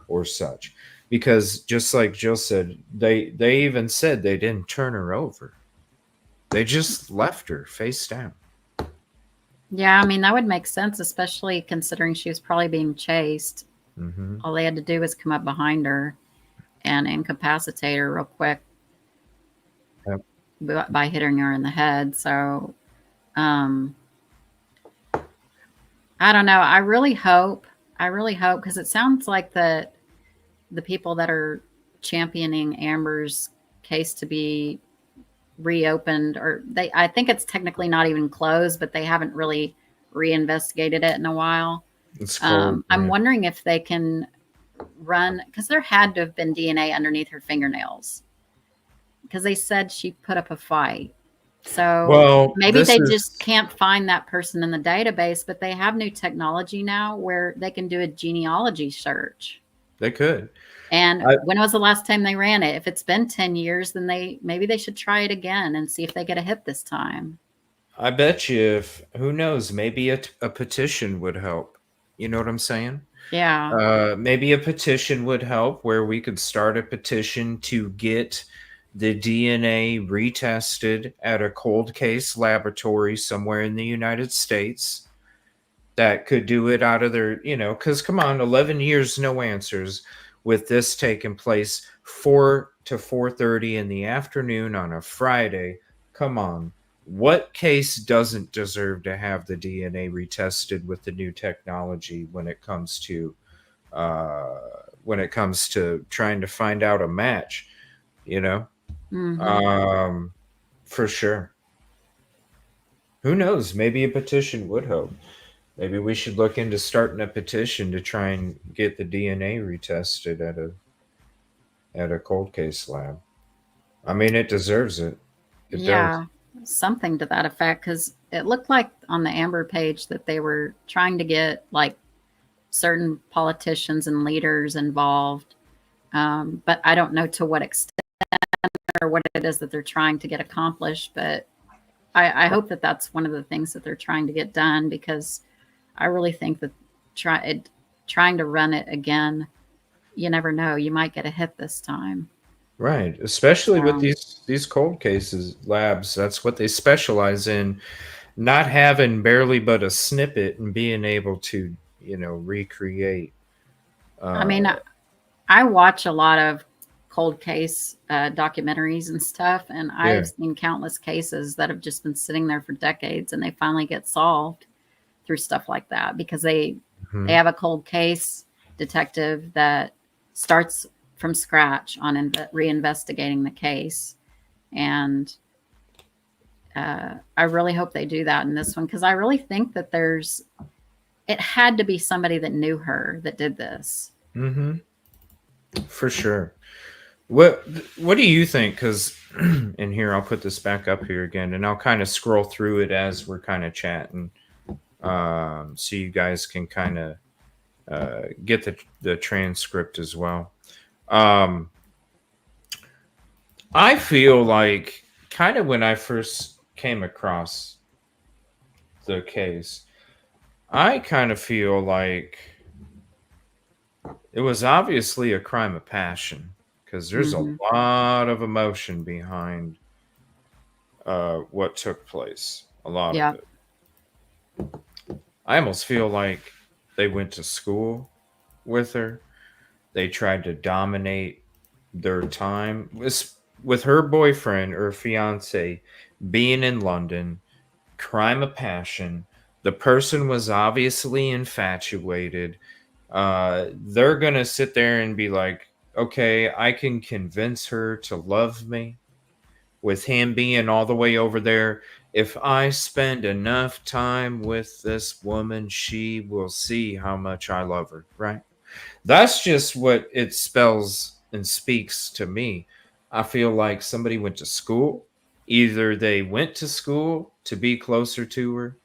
or such, because just like Jill said, they even said they didn't turn her over. They just left her face down. Yeah, I mean, that would make sense, especially considering she was probably being chased. Mm-hmm. All they had to do was come up behind her and incapacitate her real quick Yep. by hitting her in the head. So, um, I don't know. I really hope, because it sounds like the people that are championing Amber's case to be reopened, or I think it's technically not even closed, but they haven't really reinvestigated it in a while. It's cold. I'm wondering if they can run, because there had to have been DNA underneath her fingernails, because they said she put up a fight. So Well, maybe they just can't find that person in the database, but they have new technology now where they can do a genealogy search. They could. And when was the last time they ran it? If it's been 10 years, then maybe they should try it again and see if they get a hit this time. I bet you, if who knows, maybe a petition would help. You know what I'm saying? Yeah. Maybe a petition would help, where we could start a petition to get the DNA retested at a cold case laboratory somewhere in the United States that could do it out of their, because come on, 11 years, no answers, with this taking place 4 to 4:30 in the afternoon on a Friday. Come on. What case doesn't deserve to have the DNA retested with the new technology when it comes to trying to find out a match, Mm-hmm. For sure. Who knows? Maybe a petition would help. Maybe we should look into starting a petition to try and get the DNA retested at a cold case lab. I mean, it deserves it. It does. Yeah, something to that effect, because it looked like on the Amber page that they were trying to get like certain politicians and leaders involved, but I don't know to what extent or or what it is that they're trying to get accomplished. But I hope that that's one of the things that they're trying to get done, because I really think that trying to run it again, you never know. You might get a hit this time. Right, especially with So, these cold cases labs. That's what they specialize in, not having barely but a snippet and being able to, recreate. I Uh, mean, I watch a lot of cold case documentaries and stuff, and yeah. I've seen countless cases that have just been sitting there for decades, and they finally get solved through stuff like that, because they Mhm. have a cold case detective that starts from scratch on reinvestigating the case. And I really hope they do that in this one, because I really think that it had to be somebody that knew her that did this. Mhm. For sure. What do you think? Because and here, I'll put this back up here again, and I'll kind of scroll through it as we're kind of chatting, so you guys can kind of get the transcript as well. Um, I feel like, kind of when I first came across the case, I kind of feel like it was obviously a crime of passion, because there's a Hmm. lot of emotion behind what took place. A lot of Yeah. it. I almost feel like they went to school with her. They tried to dominate their time with her boyfriend or fiance being in London. Crime of passion. The person was obviously infatuated. They're gonna sit there and be like, okay, I can convince her to love me with him being all the way over there. If I spend enough time with this woman, she will see how much I love her, right? That's just what it spells and speaks to me. I feel like somebody went to school. Either they went to school to be closer to her,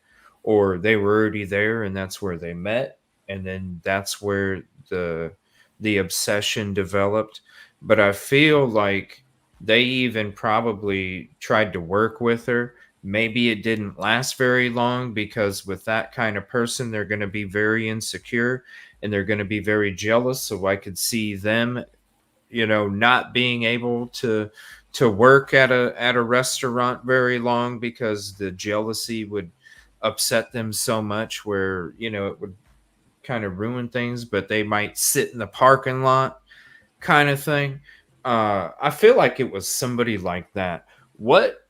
or they were already there and that's where they met. And then that's where the obsession developed. But I feel like they even probably tried to work with her. Maybe it didn't last very long, because with that kind of person, they're going to be very insecure and they're going to be very jealous. So I could see them, not being able to work at a restaurant very long, because the jealousy would upset them so much, where it would kind of ruin things. But they might sit in the parking lot, kind of thing. I feel like it was somebody like that. What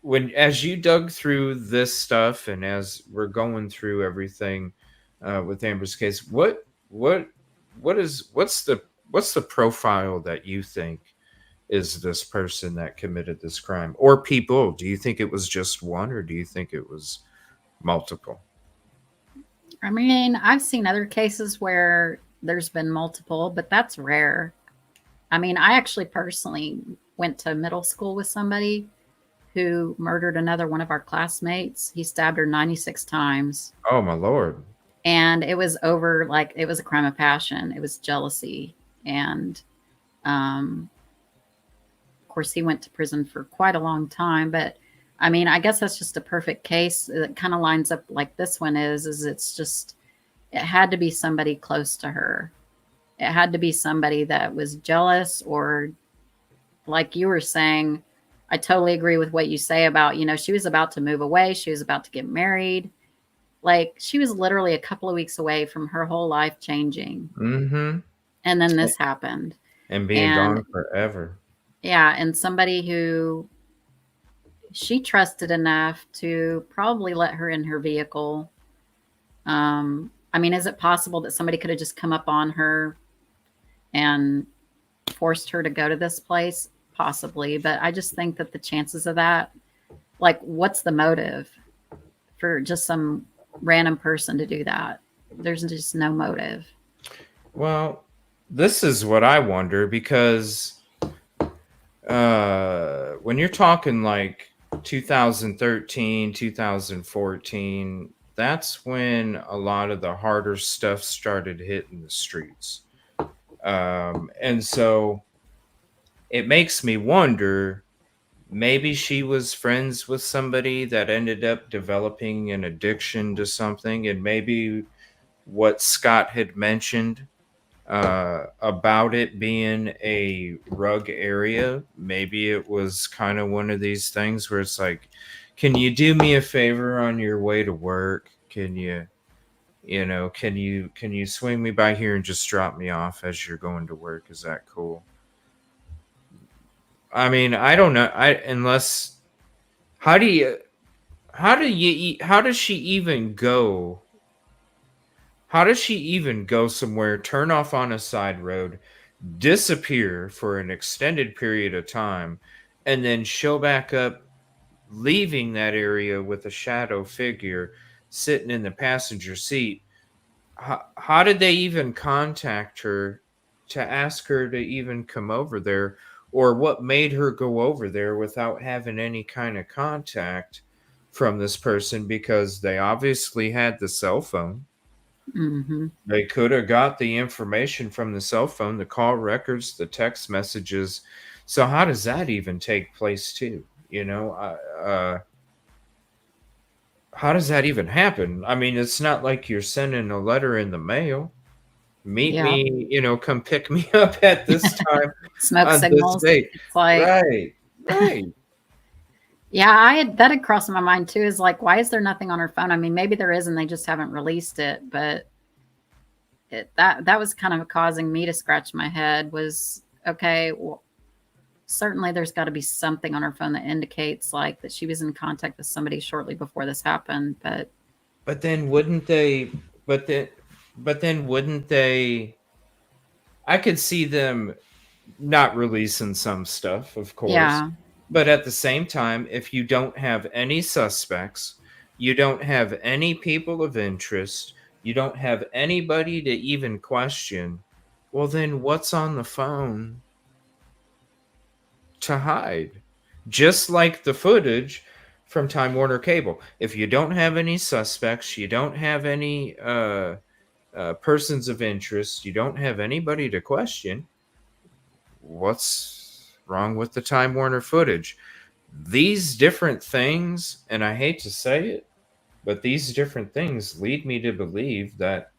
when As you dug through this stuff, and as we're going through everything with Amber's case, what's the profile that you think is this person that committed this crime, or people? Do you think it was just one, or do you think it was multiple? I mean, I've seen other cases where there's been multiple, but that's rare. I mean, I actually personally went to middle school with somebody who murdered another one of our classmates. He stabbed her 96 times. Oh my lord. And it was over, like, it was a crime of passion. It was jealousy. And um, of course, he went to prison for quite a long time. But I mean, I guess that's just a perfect case that kind of lines up like this one is it's just, it had to be somebody close to her. It had to be somebody that was jealous, or like you were saying, I totally agree with what you say about, she was about to move away. She was about to get married. Like, she was literally a couple of weeks away from her whole life changing. Mm-hmm. And then this happened. And being And gone forever. yeah, and somebody who she trusted enough to probably let her in her vehicle. I mean, is it possible that somebody could have just come up on her and forced her to go to this place? Possibly. But I just think that the chances of that, like, what's the motive for just some random person to do that? There's just no motive. Well, this is what I wonder, because when you're talking like 2013, 2014, that's when a lot of the harder stuff started hitting the streets. And so it makes me wonder, maybe she was friends with somebody that ended up developing an addiction to something, and maybe what Scott had mentioned about it being a rug area, maybe it was kind of one of these things where it's like, can you do me a favor on your way to work? Can you can you swing me by here and just drop me off as you're going to work? Is that cool? I mean, I don't know. Unless, how do you how does she even go? How does she even go somewhere, turn off on a side road, disappear for an extended period of time, and then show back up, leaving that area with a shadow figure sitting in the passenger seat? How did they even contact her to ask her to even come over there? Or what made her go over there without having any kind of contact from this person? Because they obviously had the cell phone. Mm-hmm. They could have got the information from the cell phone, the call records, the text messages. So how does that even take place too? How does that even happen? I mean, it's not like you're sending a letter in the mail. Meet Yeah. me, come pick me up at this time Smoke on this signals. date. It's like, Right, right. yeah, that had crossed my mind too. Is like, why is there nothing on her phone? I mean, maybe there is, and they just haven't released it. But that was kind of causing me to scratch my head. Was okay. Well, certainly there's got to be something on her phone that indicates like that she was in contact with somebody shortly before this happened. But then wouldn't they? But then, wouldn't they? I could see them not releasing some stuff, of course. Yeah. But at the same time, if you don't have any suspects, you don't have any people of interest, you don't have anybody to even question, well, then what's on the phone to hide? Just like the footage from Time Warner Cable. If you don't have any suspects, you don't have any persons of interest, you don't have anybody to question, what's wrong with the Time Warner footage? These different things, and I hate to say it, but these different things lead me to believe that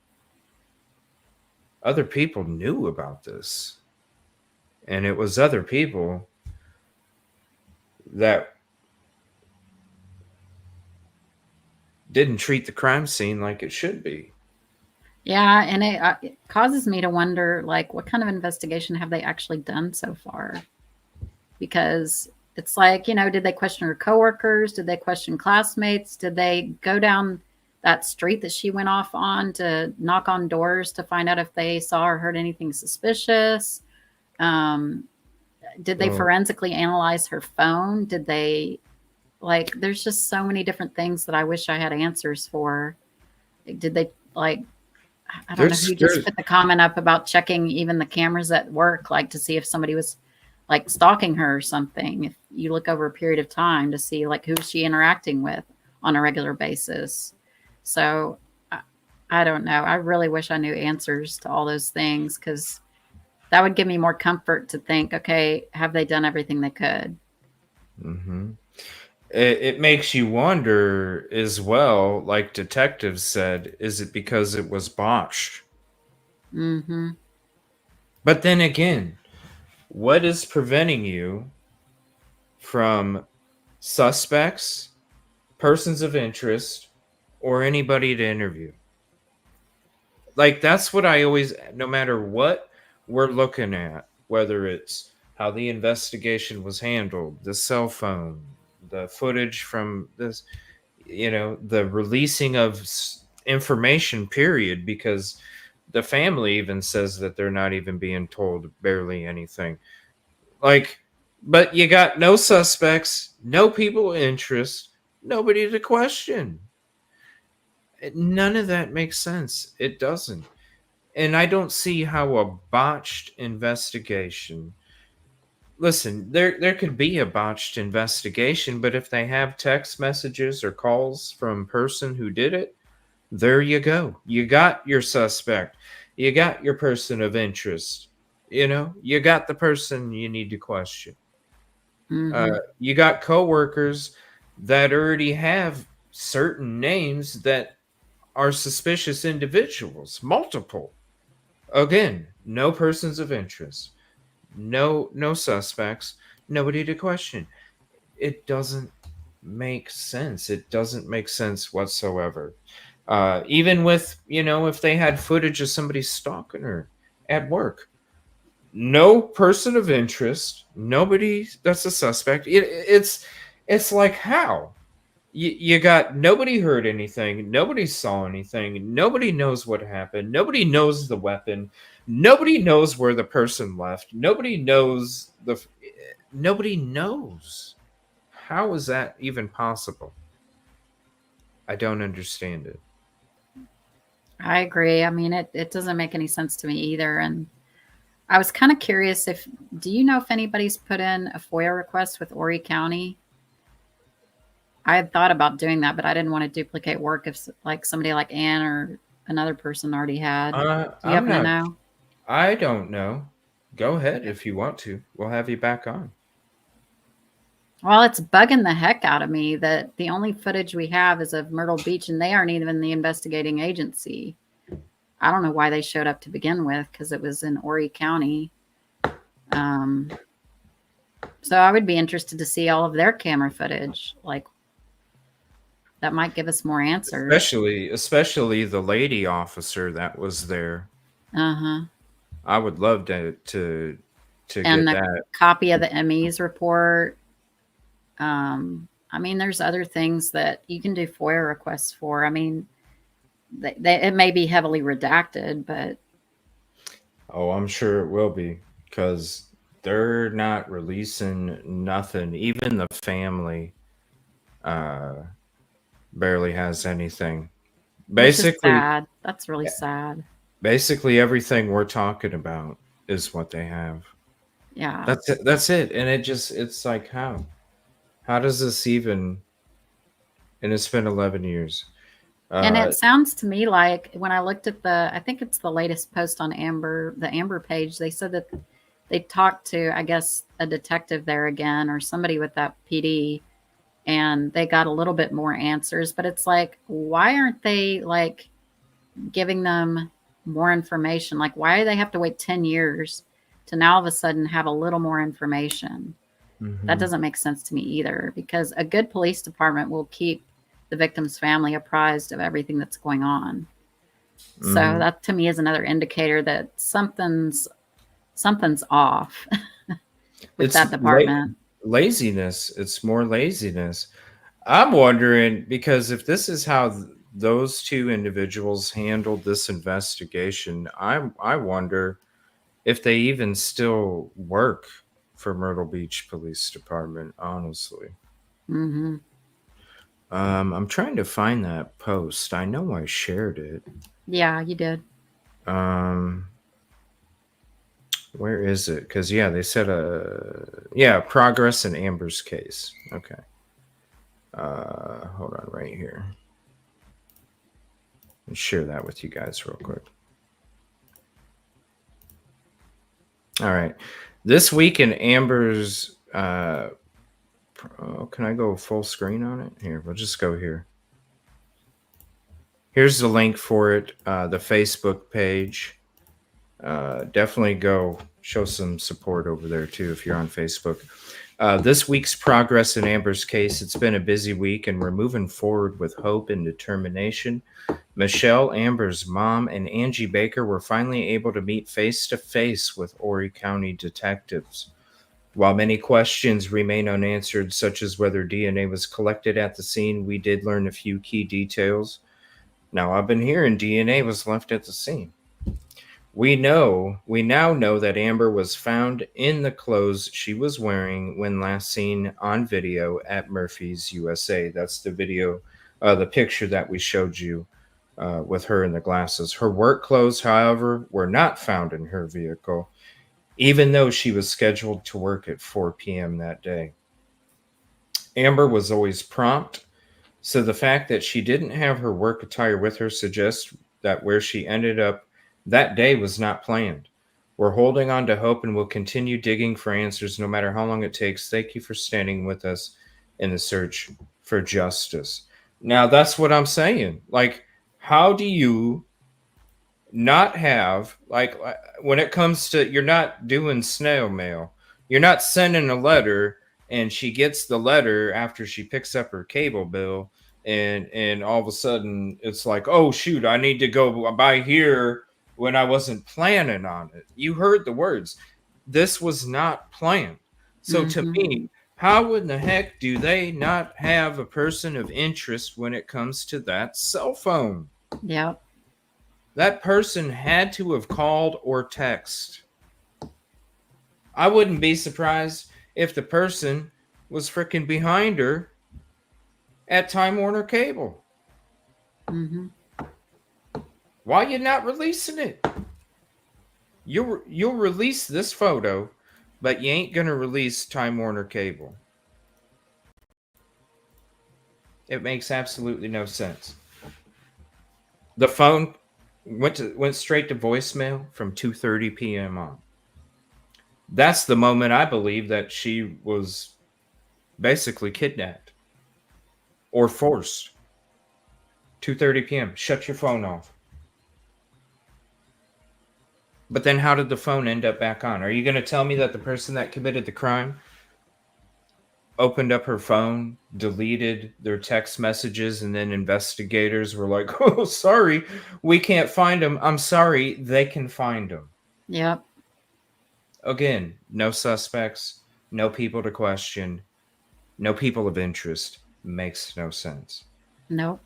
other people knew about this. And it was other people that didn't treat the crime scene like it should be. Yeah, and it causes me to wonder, like, what kind of investigation have they actually done so far? Because it's like, did they question her coworkers? Did they question classmates? Did they go down that street that she went off on to knock on doors to find out if they saw or heard anything suspicious? Did they forensically analyze her phone? Did they, like, there's just so many different things that I wish I had answers for. Did they, like, I don't know who just put the comment up about checking even the cameras at work, like to see if somebody was like stalking her or something. If you look over a period of time to see like who's she interacting with on a regular basis. So I don't know. I really wish I knew answers to all those things, because that would give me more comfort to think, okay, have they done everything they could? Mm-hmm. It makes you wonder as well, like detectives said, is it because it was botched? Mm-hmm. But then again, what is preventing you from suspects, persons of interest, or anybody to interview? Like, that's what I always, no matter what we're looking at, whether it's how the investigation was handled, the cell phone, the footage from this, the releasing of information, period, because the family even says that they're not even being told barely anything. Like, but you got no suspects, no people of interest, nobody to question. None of that makes sense. It doesn't. And I don't see how a botched investigation. Listen, there could be a botched investigation, but if they have text messages or calls from person who did it, there you go. You got your suspect. You got your person of interest. you got the person you need to question. Mm-hmm. You got coworkers that already have certain names that are suspicious individuals, multiple. Again, no persons of interest, no suspects, nobody to question. It doesn't make sense. It doesn't make sense whatsoever. Even with, if they had footage of somebody stalking her at work, no person of interest, nobody that's a suspect. It's like, how? You got nobody heard anything, nobody saw anything, nobody knows what happened, nobody knows the weapon, nobody knows where the person left, nobody knows. How is that even possible? I don't understand it. I agree. I mean, it doesn't make any sense to me either. And I was kind of curious do you know if anybody's put in a FOIA request with Horry County? I had thought about doing that, but I didn't want to duplicate work if like somebody like Ann or another person already had. Do you I'm happen to not. know? I don't know. Go ahead if you want to. We'll have you back on. Well, it's bugging the heck out of me that the only footage we have is of Myrtle Beach, and they aren't even the investigating agency. I don't know why they showed up to begin with, because it was in Horry County. So I would be interested to see all of their camera footage. Like, that might give us more answers. Especially the lady officer that was there. Uh-huh. I would love to And get the that copy of the ME's report. I mean, there's other things that you can do FOIA requests for. I mean, it may be heavily redacted, but Oh, I'm sure it will be, because they're not releasing nothing. Even the family barely has anything. which is Basically, sad. That's really sad. basically everything we're talking about is what they have. Yeah. That's it. That's it. And it's like, how? How does this even? And it's been 11 years. And it sounds to me like when I looked at I think it's the latest post on the Amber page, they said that they talked to, I guess, a detective there again or somebody with that PD, and they got a little bit more answers. But it's like, why aren't they like giving them more information? Like, why do they have to wait 10 years to now all of a sudden have a little more information? That doesn't make sense to me either, because a good police department will keep the victim's family apprised of everything that's going on. So that to me is another indicator that something's off with that department. Laziness. It's more laziness. I'm wondering, because if this is how those two individuals handled this investigation, I wonder if they even still work for Myrtle Beach Police Department, honestly. Mm-hmm. I'm trying to find that post. I know I shared it. Yeah, you did. Where is it? Because they said progress in Amber's case. Okay. Hold on, right here. Let's share that with you guys real quick. All right. This week in Amber's, can I go full screen on it? Here, we'll just go here. Here's the link for it, the Facebook page. Definitely go show some support over there too if you're on Facebook. This week's progress in Amber's case. It's been a busy week, and we're moving forward with hope and determination. Michelle, Amber's mom, and Angie Baker were finally able to meet face-to-face with Horry County detectives. While many questions remain unanswered, such as whether DNA was collected at the scene, we did learn a few key details. Now, I've been hearing DNA was left at the scene. We now know that Amber was found in the clothes she was wearing when last seen on video at Murphy's USA. That's the video, the picture that we showed you with her in the glasses. Her work clothes, however, were not found in her vehicle, even though she was scheduled to work at 4 p.m. that day. Amber was always prompt, so the fact that she didn't have her work attire with her suggests that where she ended up that day was not planned. We're holding on to hope and will continue digging for answers no matter how long it takes. Thank you for standing with us in the search for justice. Now, that's what I'm saying. Like, how do you not have, like, when it comes to, you're not doing snail mail, you're not sending a letter and she gets the letter after she picks up her cable bill, and all of a sudden it's like, oh shoot, I need to go by here when I wasn't planning on it. You heard the words. This was not planned. So to me, how in the heck do they not have a person of interest when it comes to that cell phone? Yep. That person had to have called or texted. I wouldn't be surprised if the person was freaking behind her at Time Warner Cable. Mm-hmm. Why are you not releasing it? You'll release this photo, but you ain't gonna release Time Warner Cable. It makes absolutely no sense. The phone went straight to voicemail from 2:30 p.m. on. That's the moment I believe that she was basically kidnapped or forced. 2:30 p.m. Shut your phone off. But then how did the phone end up back on? Are you going to tell me that the person that committed the crime opened up her phone, deleted their text messages, and then investigators were like, oh, sorry, we can't find them. I'm sorry, they can find them. Yep. Again, no suspects, no people to question, no people of interest. Makes no sense. Nope.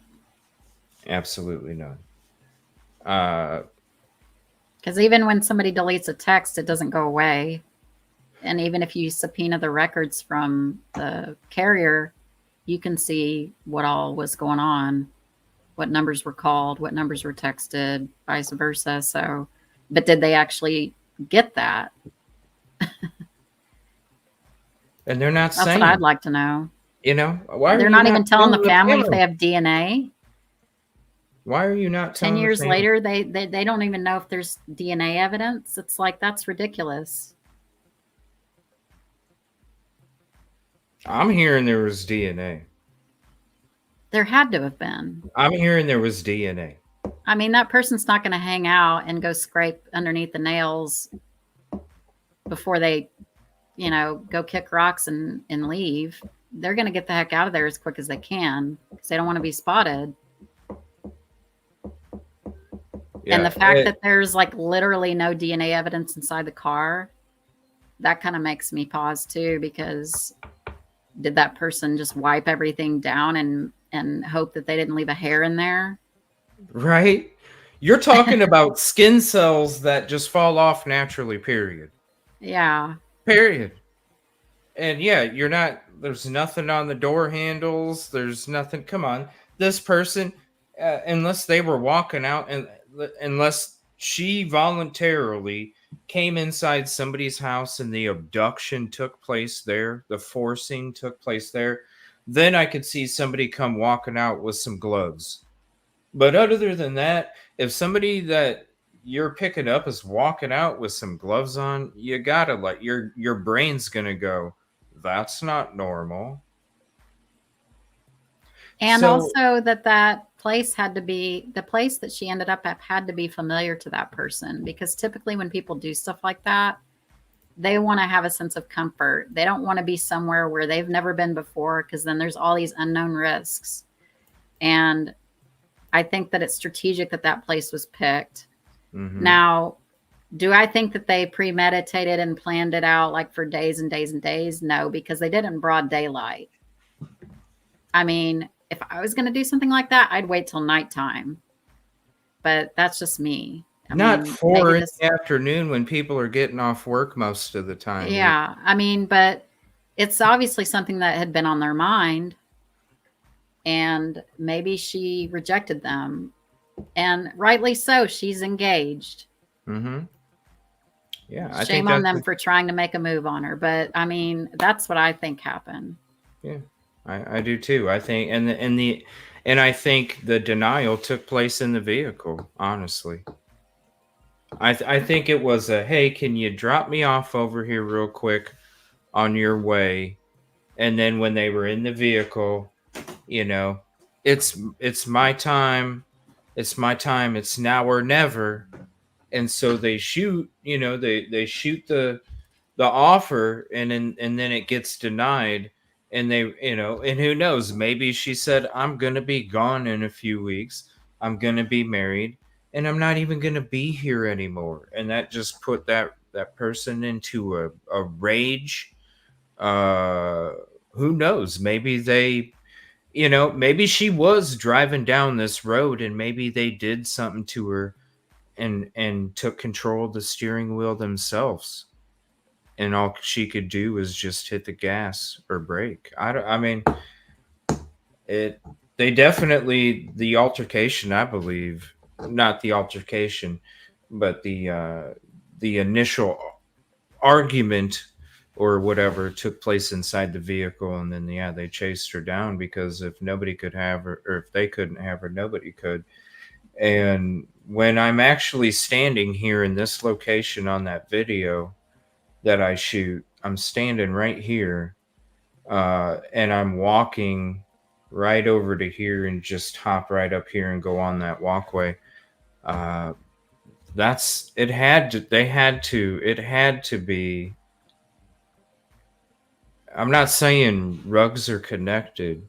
Absolutely none. Because even when somebody deletes a text, it doesn't go away. And even if you subpoena the records from the carrier, you can see what all was going on, what numbers were called, what numbers were texted, vice versa. So, but did they actually get that? And they're not That's saying. what I'd like to know. You know, why they're not even telling the family if they have DNA. Why are you not telling 10 years later, they don't even know if there's DNA evidence. It's like, that's ridiculous. I'm hearing there was DNA. There had to have been. I'm hearing there was DNA. I mean, that person's not going to hang out and go scrape underneath the nails before they, go kick rocks and leave. They're going to get the heck out of there as quick as they can because they don't want to be spotted. Yeah, and the fact that there's like literally no DNA evidence inside the car, that kind of makes me pause too, because did that person just wipe everything down and hope that they didn't leave a hair in there? Right. You're talking about skin cells that just fall off naturally, period. Yeah. Period. And yeah, there's nothing on the door handles. There's nothing. Come on. This person, unless they were walking out and unless she voluntarily came inside somebody's house and the abduction took place there, the forcing took place there, then I could see somebody come walking out with some gloves. But other than that, if somebody that you're picking up is walking out with some gloves on, you gotta let your brain's gonna go, that's not normal. And also that place had to be, the place that she ended up at had to be familiar to that person, because typically when people do stuff like that, they want to have a sense of comfort. They don't want to be somewhere where they've never been before, because then there's all these unknown risks. And I think that it's strategic that place was picked. Mm-hmm. Now, do I think that they premeditated and planned it out like for days and days and days? No, because they did it in broad daylight. I mean, if I was going to do something like that, I'd wait till nighttime. But that's just me. Not 4 in the afternoon when people are getting off work most of the time. Yeah. I mean, but it's obviously something that had been on their mind. And maybe she rejected them. And rightly so. She's engaged. Mm-hmm. Yeah. Shame on them for trying to make a move on her. But I mean, that's what I think happened. Yeah. I do too. I think, and I think the denial took place in the vehicle, honestly. I think it was a, hey, can you drop me off over here real quick on your way? And then when they were in the vehicle, you know, it's my time. It's my time. It's now or never. And so they shoot, they shoot the offer, and then it gets denied. And they, and who knows, maybe she said, I'm going to be gone in a few weeks. I'm going to be married, and I'm not even going to be here anymore. And that just put that person into a rage. Who knows? Maybe they, maybe she was driving down this road, and maybe they did something to her and took control of the steering wheel themselves, and all she could do was just hit the gas or brake. I mean, it. They definitely, the altercation, I believe, not the altercation, but the initial argument or whatever took place inside the vehicle, and then they chased her down, because if nobody could have her, or if they couldn't have her, nobody could. And when I'm actually standing here in this location on that video that I shoot, I'm standing right here, and I'm walking right over to here and just hop right up here and go on that walkway. That's it. It had to be. I'm not saying rugs are connected,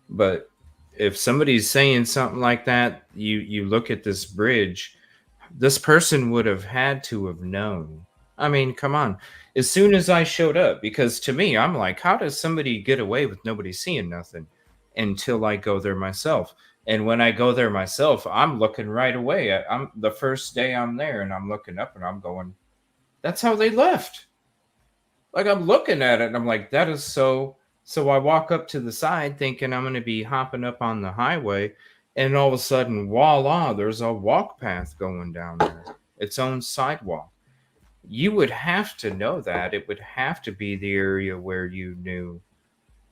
but if somebody's saying something like that, you look at this bridge, this person would have had to have known. I mean, come on. As soon as I showed up, because to me, I'm like, how does somebody get away with nobody seeing nothing until I go there myself? And when I go there myself, I'm looking right away. I'm the first day I'm there, and I'm looking up and I'm going, that's how they left. Like, I'm looking at it and I'm like, that is so. So I walk up to the side thinking I'm going to be hopping up on the highway. And all of a sudden, voila, there's a walk path going down there, its own sidewalk. You would have to know that. It would have to be the area where you knew.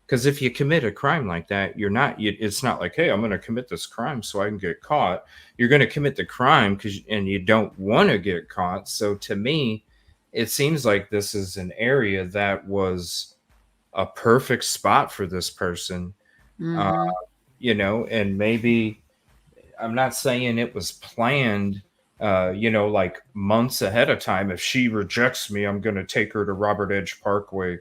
Because if you commit a crime like that, it's not like, hey, I'm going to commit this crime so I can get caught. You're going to commit the crime and you don't want to get caught. So to me, it seems like this is an area that was a perfect spot for this person. And maybe, I'm not saying it was planned, like months ahead of time. If she rejects me, I'm going to take her to Robert Edge Parkway,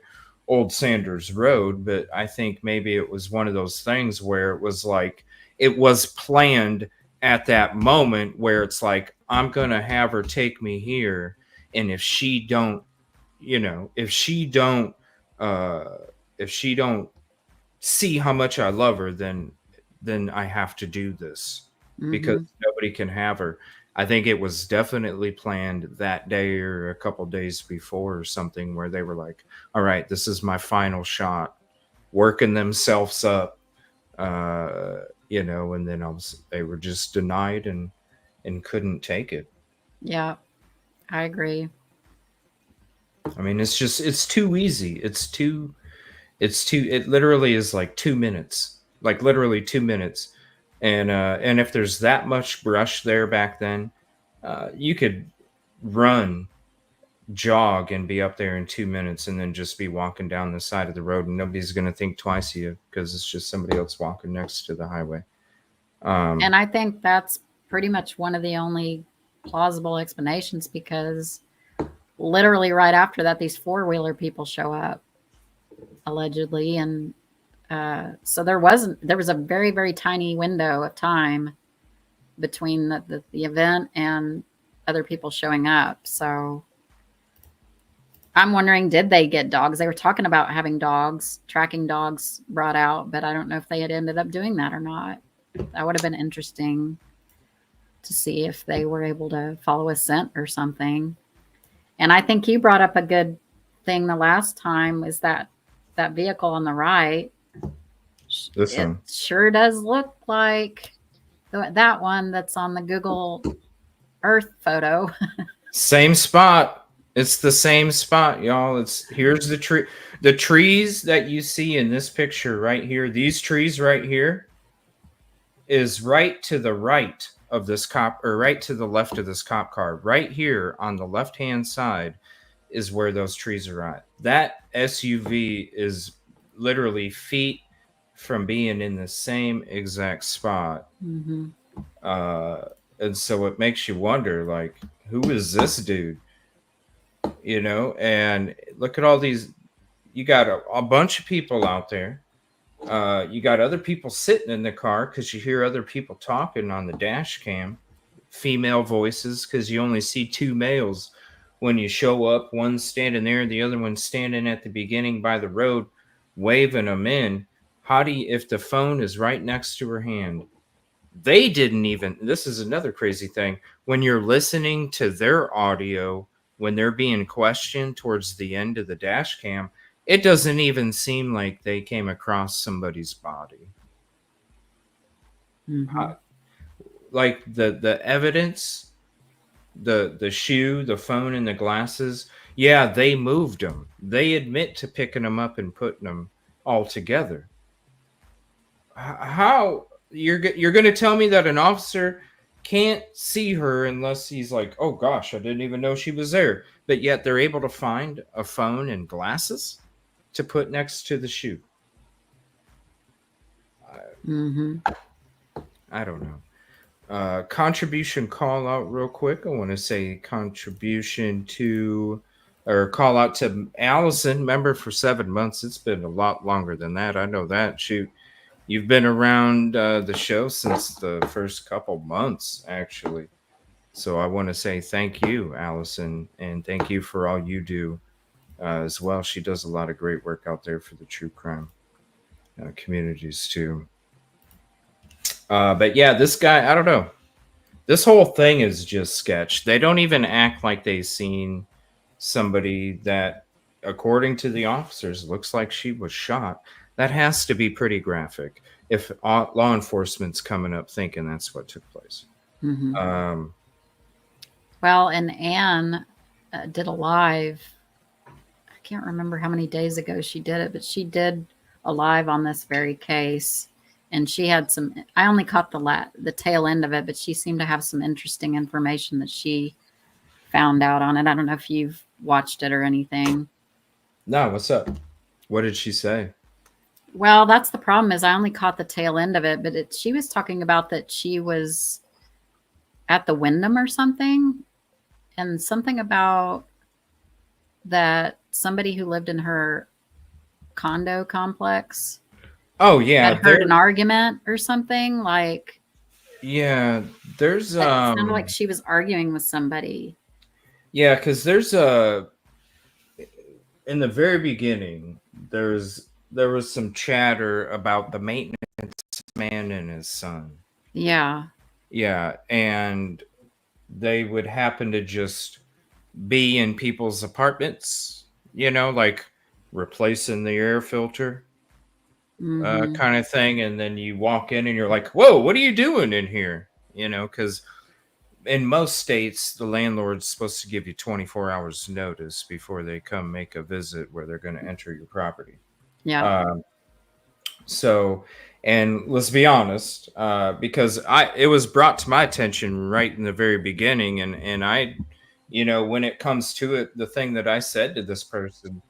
Old Sanders Road. But I think maybe it was one of those things where it was like, it was planned at that moment where it's like, I'm going to have her take me here. And if she don't, if she don't see how much I love her, then I have to do this, because nobody can have her. I think it was definitely planned that day or a couple days before or something, where they were like, all right, this is my final shot, working themselves up, and then they were just denied and couldn't take it. Yeah, I agree. I mean, it's too easy. It literally is like 2 minutes, like literally 2 minutes. And if there's that much brush there back then, you could jog and be up there in 2 minutes, and then just be walking down the side of the road, and nobody's going to think twice of you, because it's just somebody else walking next to the highway. And I think that's pretty much one of the only plausible explanations, because literally right after that, these four-wheeler people show up, allegedly. And so there was a very, very tiny window of time between the event and other people showing up. So I'm wondering, did they get dogs? They were talking about having tracking dogs brought out, but I don't know if they had ended up doing that or not. That would have been interesting to see if they were able to follow a scent or something. And I think you brought up a good thing the last time, is that vehicle on the right. This one sure does look like that one that's on the Google Earth photo. Same spot. It's the same spot, y'all. Here's the tree. The trees that you see in this picture right here, these trees right here, is right to the right of this cop, or right to the left of this cop car, right here on the left-hand side is where those trees are at. That SUV is literally feet from being in the same exact spot. Mm-hmm. And so it makes you wonder, like, who is this dude? You know, and look at all these. You got a bunch of people out there. You got other people sitting in the car because you hear other people talking on the dash cam, female voices, because you only see two males when you show up. One standing there, the other one standing at the beginning by the road, waving them in. Hottie, if the phone is right next to her hand, they didn't even. This is another crazy thing. When you're listening to their audio, when they're being questioned towards the end of the dash cam, it doesn't even seem like they came across somebody's body. Mm-hmm. Like the evidence, the shoe, the phone, and the glasses. Yeah, they moved them. They admit to picking them up and putting them all together. How you're going to tell me that an officer can't see her unless he's like, oh gosh, I didn't even know she was there, but yet they're able to find a phone and glasses to put next to the shoe? Mm-hmm. I don't know. Contribution call out real quick. I want to say contribution to, or call out to Allison, member for 7 months. It's been a lot longer than that. I know that. Shoot, you've been around the show since the first couple months, actually. So I want to say thank you, Allison, and thank you for all you do as well. She does a lot of great work out there for the true crime communities too. But yeah, this guy, I don't know. This whole thing is just sketch. They don't even act like they've seen somebody that, according to the officers, looks like she was shot. That has to be pretty graphic if law enforcement's coming up thinking that's what took place. Mm-hmm. Well, and Anne did a live. I can't remember how many days ago she did it, but she did a live on this very case. And she had some, I only caught the tail end of it, but she seemed to have some interesting information that she found out on it. I don't know if you've watched it or anything. No, what's up? What did she say? Well, that's the problem, is I only caught the tail end of it, but she was talking about that she was at the Wyndham or something, and something about that somebody who lived in her condo complex. Oh yeah, had heard an argument or something, like. Yeah, there's It sounded like she was arguing with somebody. Yeah, because there's in the very beginning, there was some chatter about the maintenance man and his son. Yeah. Yeah, and they would happen to just be in people's apartments, you know, like replacing the air filter. Mm-hmm. Kind of thing, and then you walk in and you're like, whoa, what are you doing in here? You know, because in most states the landlord's supposed to give you 24 hours notice before they come make a visit where they're going to enter your property. Yeah. So, and let's be honest, because it was brought to my attention right in the very beginning, and I, you know, when it comes to it, the thing that I said to this person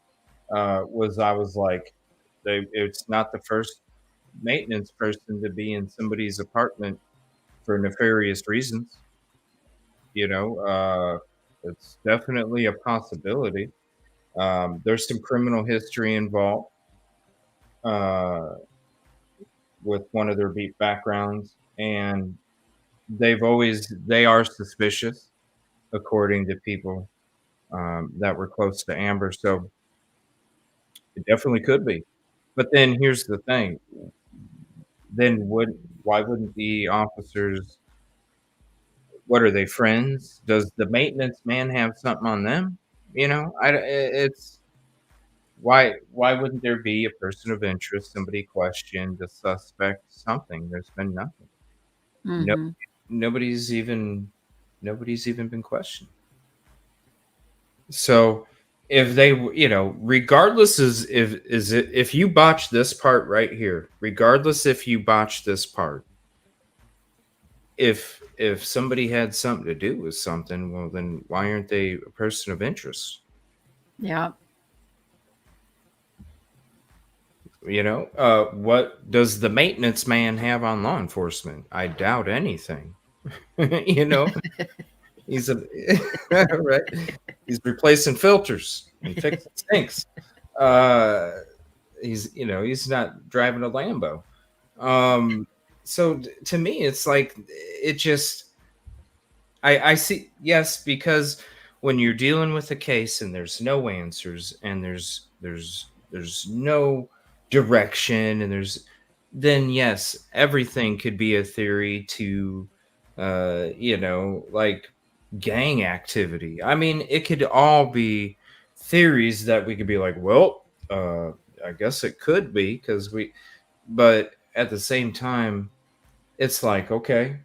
was, I was like, it's not the first maintenance person to be in somebody's apartment for nefarious reasons. You know, it's definitely a possibility. There's some criminal history involved with one of their beat backgrounds, and they are suspicious, according to people that were close to Amber. So it definitely could be. But then here's the thing. Then why wouldn't the officers, what are they, friends? Does the maintenance man have something on them? You know, it's why wouldn't there be a person of interest, somebody questioned, a suspect, something? There's been nothing. No, Mm-hmm. nobody's even been questioned. So if they, you know, regardless if you botch this part right here, regardless if you botch this part, if somebody had something to do with something, well, then why aren't they a person of interest? Yeah. You know, what does the maintenance man have on law enforcement? I doubt anything. You know, he's a right. He's replacing filters and fixing sinks. Uh, he's not driving a Lambo. So to me, it's like it just I see, yes, because when you're dealing with a case and there's no answers and there's no direction and then yes, everything could be a theory to like gang activity. I mean, it could all be theories that we could be like, well, I guess it could be because but at the same time, it's like, okay,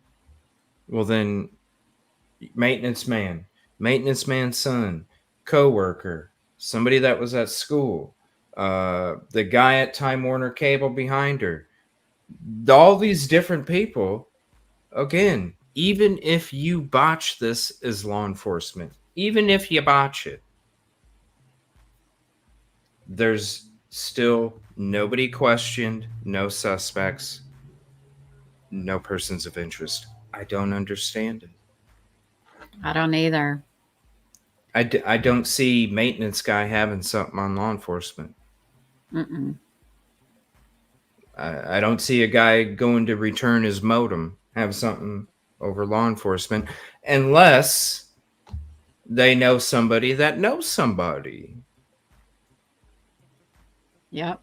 well then maintenance man, maintenance man's son, coworker, somebody that was at school, the guy at Time Warner Cable behind her, all these different people. Again, even if you botch this as law enforcement, even if you botch it, there's still nobody questioned, no suspects, no persons of interest. I don't understand it. I don't either. I don't see maintenance guy having something on law enforcement. Mm-mm. I don't see a guy going to return his modem have something over law enforcement unless they know somebody that knows somebody. Yep.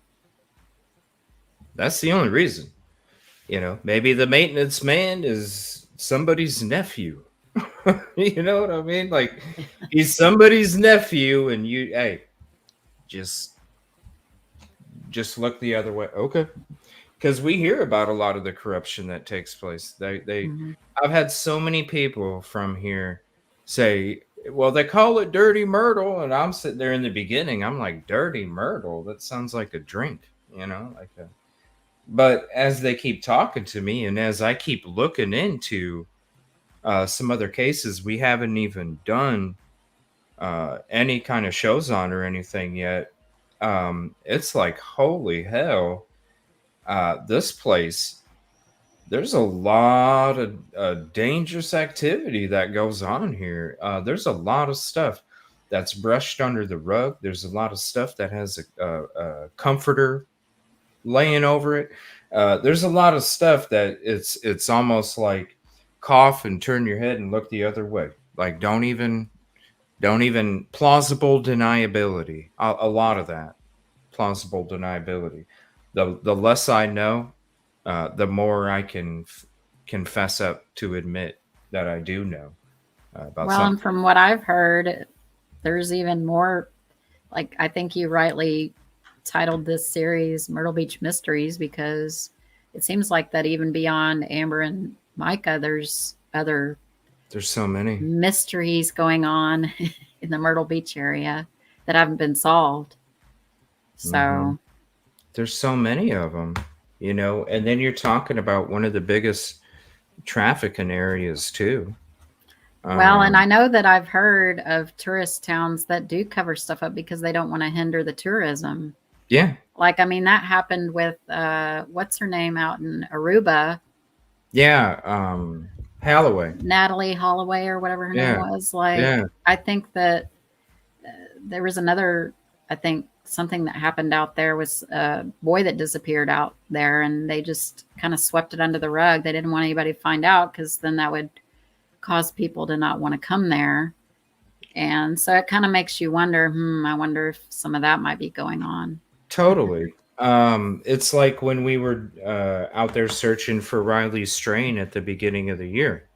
That's the only reason. You know, maybe the maintenance man is somebody's nephew. You know what I mean? Like he's somebody's nephew, and hey, just look the other way. Okay. Because we hear about a lot of the corruption that takes place. Mm-hmm. I've had so many people from here say, well, they call it Dirty Myrtle. And I'm sitting there in the beginning. I'm like, Dirty Myrtle? That sounds like a drink, but as they keep talking to me and as I keep looking into some other cases we haven't even done any kind of shows on or anything yet, it's like, holy hell, this place, there's a lot of dangerous activity that goes on here. There's a lot of stuff that's brushed under the rug. There's a lot of stuff that has a comforter laying over it. There's a lot of stuff that it's almost like cough and turn your head and look the other way. Like don't even plausible deniability. A lot of that plausible deniability. The less I know, the more I can confess up to admit that I do know about Well, something. and from what I've heard, there's even more. Like, I think you rightly titled this series Myrtle Beach Mysteries because it seems like that even beyond Amber and Micah, there's so many mysteries going on in the Myrtle Beach area that haven't been solved. So there's so many of them, and then you're talking about one of the biggest trafficking areas too. Well, and I know that I've heard of tourist towns that do cover stuff up because they don't want to hinder the tourism. Yeah. Like, I mean, that happened with what's her name out in Aruba? Yeah, Holloway. Natalie Holloway or whatever her name was. Like, I think that there was another, I think something that happened out there was a boy that disappeared out there and they just kind of swept it under the rug. They didn't want anybody to find out because then that would cause people to not want to come there. And so it kind of makes you wonder, I wonder if some of that might be going on. Totally. It's like when we were out there searching for Riley's strain at the beginning of the year.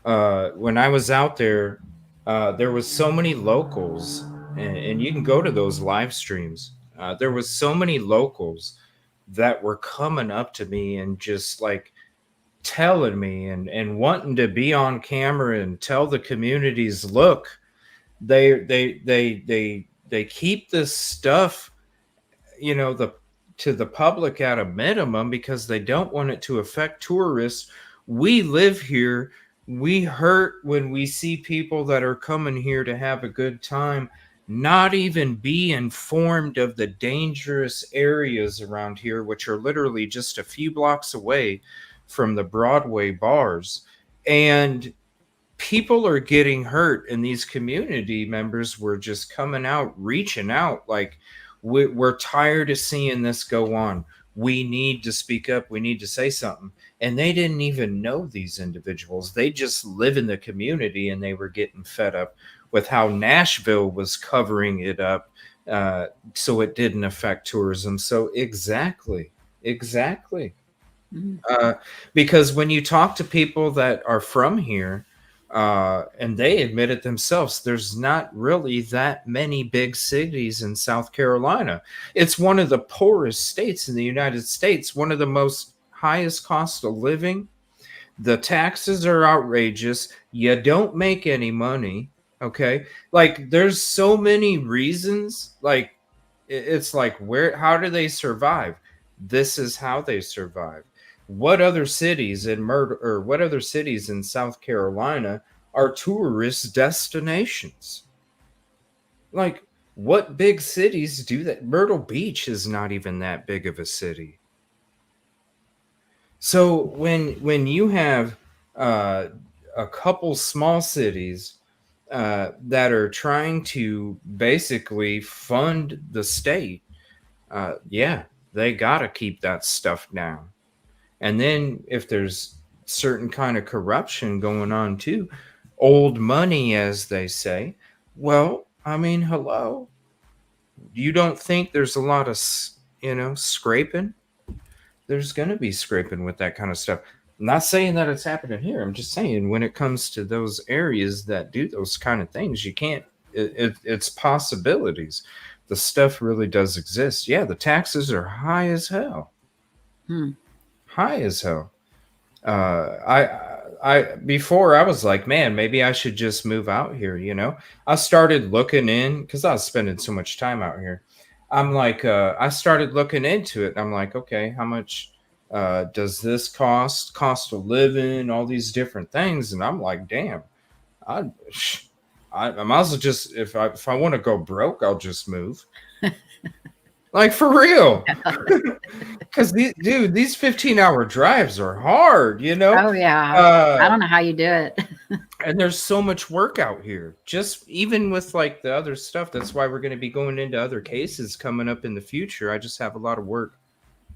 When I was out there, there was so many locals, and you can go to those live streams. There was so many locals that were coming up to me and just like telling me and wanting to be on camera and tell the communities, look, they keep this stuff, to the public at a minimum because they don't want it to affect tourists We live here. We hurt when we see people that are coming here to have a good time not even be informed of the dangerous areas around here, which are literally just a few blocks away from the Broadway bars. And people are getting hurt, and these community members were just coming out, reaching out like, we're tired of seeing this go on. We need to speak up. We need to say something. And they didn't even know these individuals. They just live in the community, and they were getting fed up with how Nashville was covering it up, so it didn't affect tourism. So exactly. Because when you talk to people that are from here, and they admit it themselves, there's not really that many big cities in South Carolina. It's one of the poorest states in the United States, one of the most highest cost of living. The taxes are outrageous. You don't make any money. Okay. Like, there's so many reasons. Like, it's like, how do they survive? This is how they survive. What other cities what other cities in South Carolina are tourist destinations? Like, what big cities do that? Myrtle Beach is not even that big of a city. So when you have a couple small cities that are trying to basically fund the state, yeah, they got to keep that stuff down. And then if there's certain kind of corruption going on too, old money, as they say, well, I mean, hello, you don't think there's a lot of, scraping? There's going to be scraping with that kind of stuff. I'm not saying that it's happening here. I'm just saying when it comes to those areas that do those kind of things, you can't, it's possibilities. The stuff really does exist. Yeah, the taxes are high as hell. High as hell. I before I was like, man, maybe I should just move out here. I started looking in because I was spending so much time out here. I'm like, I started looking into it. I'm like, okay, how much does this cost of living, all these different things? And I'm like, damn, I might as well just, if I want to go broke, I'll just move. Like, for real. Because these 15-hour drives are hard, Oh yeah. I don't know how you do it. And there's so much work out here, just even with like the other stuff. That's why we're going to be going into other cases coming up in the future. I just have a lot of work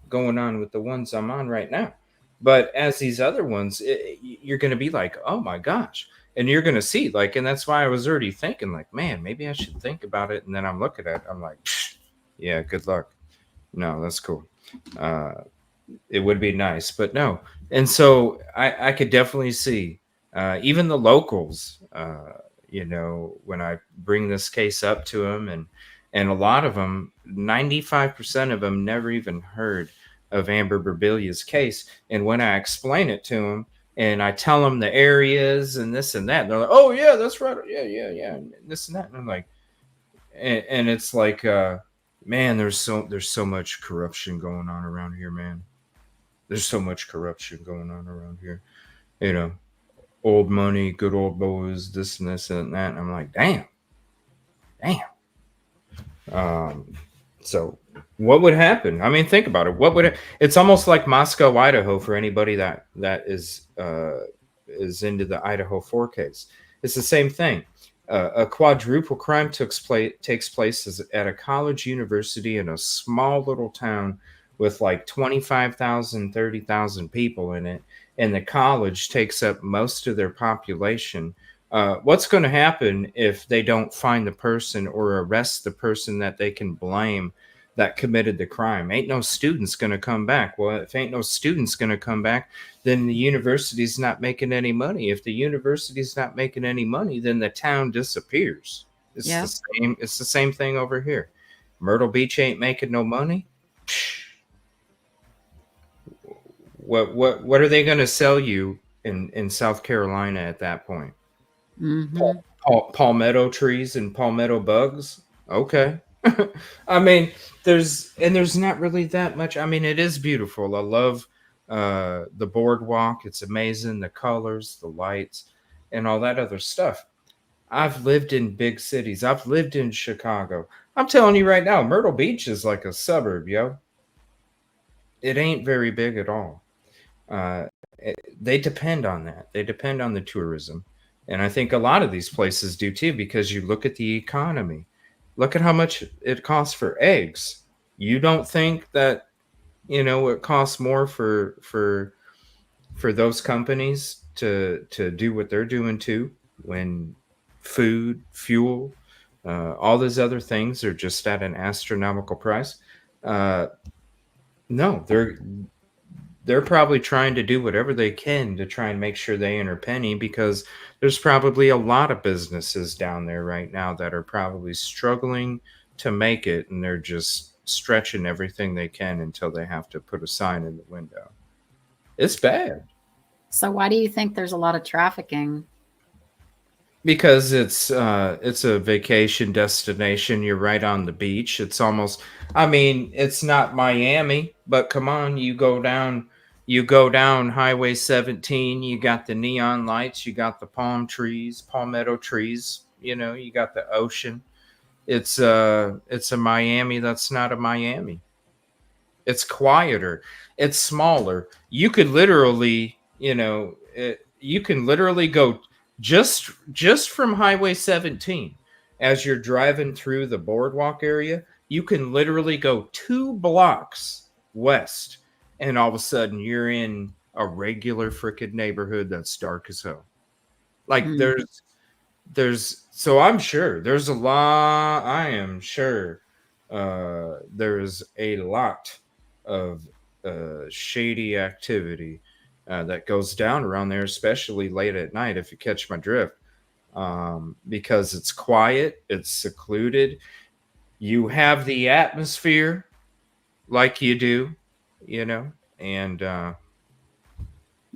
going on with the ones I'm on right now. But as these other ones, you're going to be like, oh my gosh. And you're going to see, like, and that's why I was already thinking, like, man, maybe I should think about it. And then I'm looking at it, I'm like, yeah, good luck. No, that's cool. It would be nice, but no. And so I could definitely see even the locals, when I bring this case up to them, and a lot of them, 95% of them never even heard of Amber Birbiglia case. And when I explain it to them and I tell them the areas and this and that, they're like, oh yeah, that's right. Yeah. And this and that. And I'm like, and it's like, man, there's so much corruption going on around here, man. There's so much corruption going on around here. Old money, good old boys, this and this and that. And I'm like, damn. So what would happen? I mean, think about it. It's almost like Moscow, Idaho, for anybody that is into the Idaho 4 case. It's the same thing. A quadruple crime takes place at a college university in a small little town with like 25,000, 30,000 people in it. And the college takes up most of their population. What's going to happen if they don't find the person or arrest the person that they can blame that committed the crime? Ain't no students going to come back. Well, if ain't no students going to come back, then the university's not making any money. If the university's not making any money, then the town disappears. It's the same. It's the same thing over here. Myrtle Beach ain't making no money. What are they going to sell you in South Carolina at that point? Palmetto trees and palmetto bugs. Okay. I mean, there's not really that much. I mean, it is beautiful. I love the boardwalk. It's amazing, the colors, the lights, and all that other stuff. I've lived in big cities. I've lived in Chicago. I'm telling you right now, Myrtle Beach is like a suburb, yo. It ain't very big at all. Uh, they depend on that. They depend on the tourism. And I think a lot of these places do too, because you look at the economy. Look at how much it costs for eggs. You don't think that, it costs more for those companies to do what they're doing too, when food, fuel, all those other things are just at an astronomical price. No, they're probably trying to do whatever they can to try and make sure they earn a penny, because there's probably a lot of businesses down there right now that are probably struggling to make it, and they're just stretching everything they can until they have to put a sign in the window. It's bad. So why do you think there's a lot of trafficking? Because it's a vacation destination. You're right on the beach. It's almost, I mean, it's not Miami, but come on, you go down Highway 17, you got the neon lights, you got the palmetto trees, you got the ocean. It's a Miami that's not a Miami. It's quieter. It's smaller. You could literally, you can literally go just from Highway 17 as you're driving through the boardwalk area. You can literally go 2 blocks west, and all of a sudden you're in a regular freaking neighborhood that's dark as hell. Like so I'm sure there's a lot. I am sure there's a lot of shady activity that goes down around there, especially late at night, if you catch my drift. Because it's quiet, it's secluded. You have the atmosphere like you do, and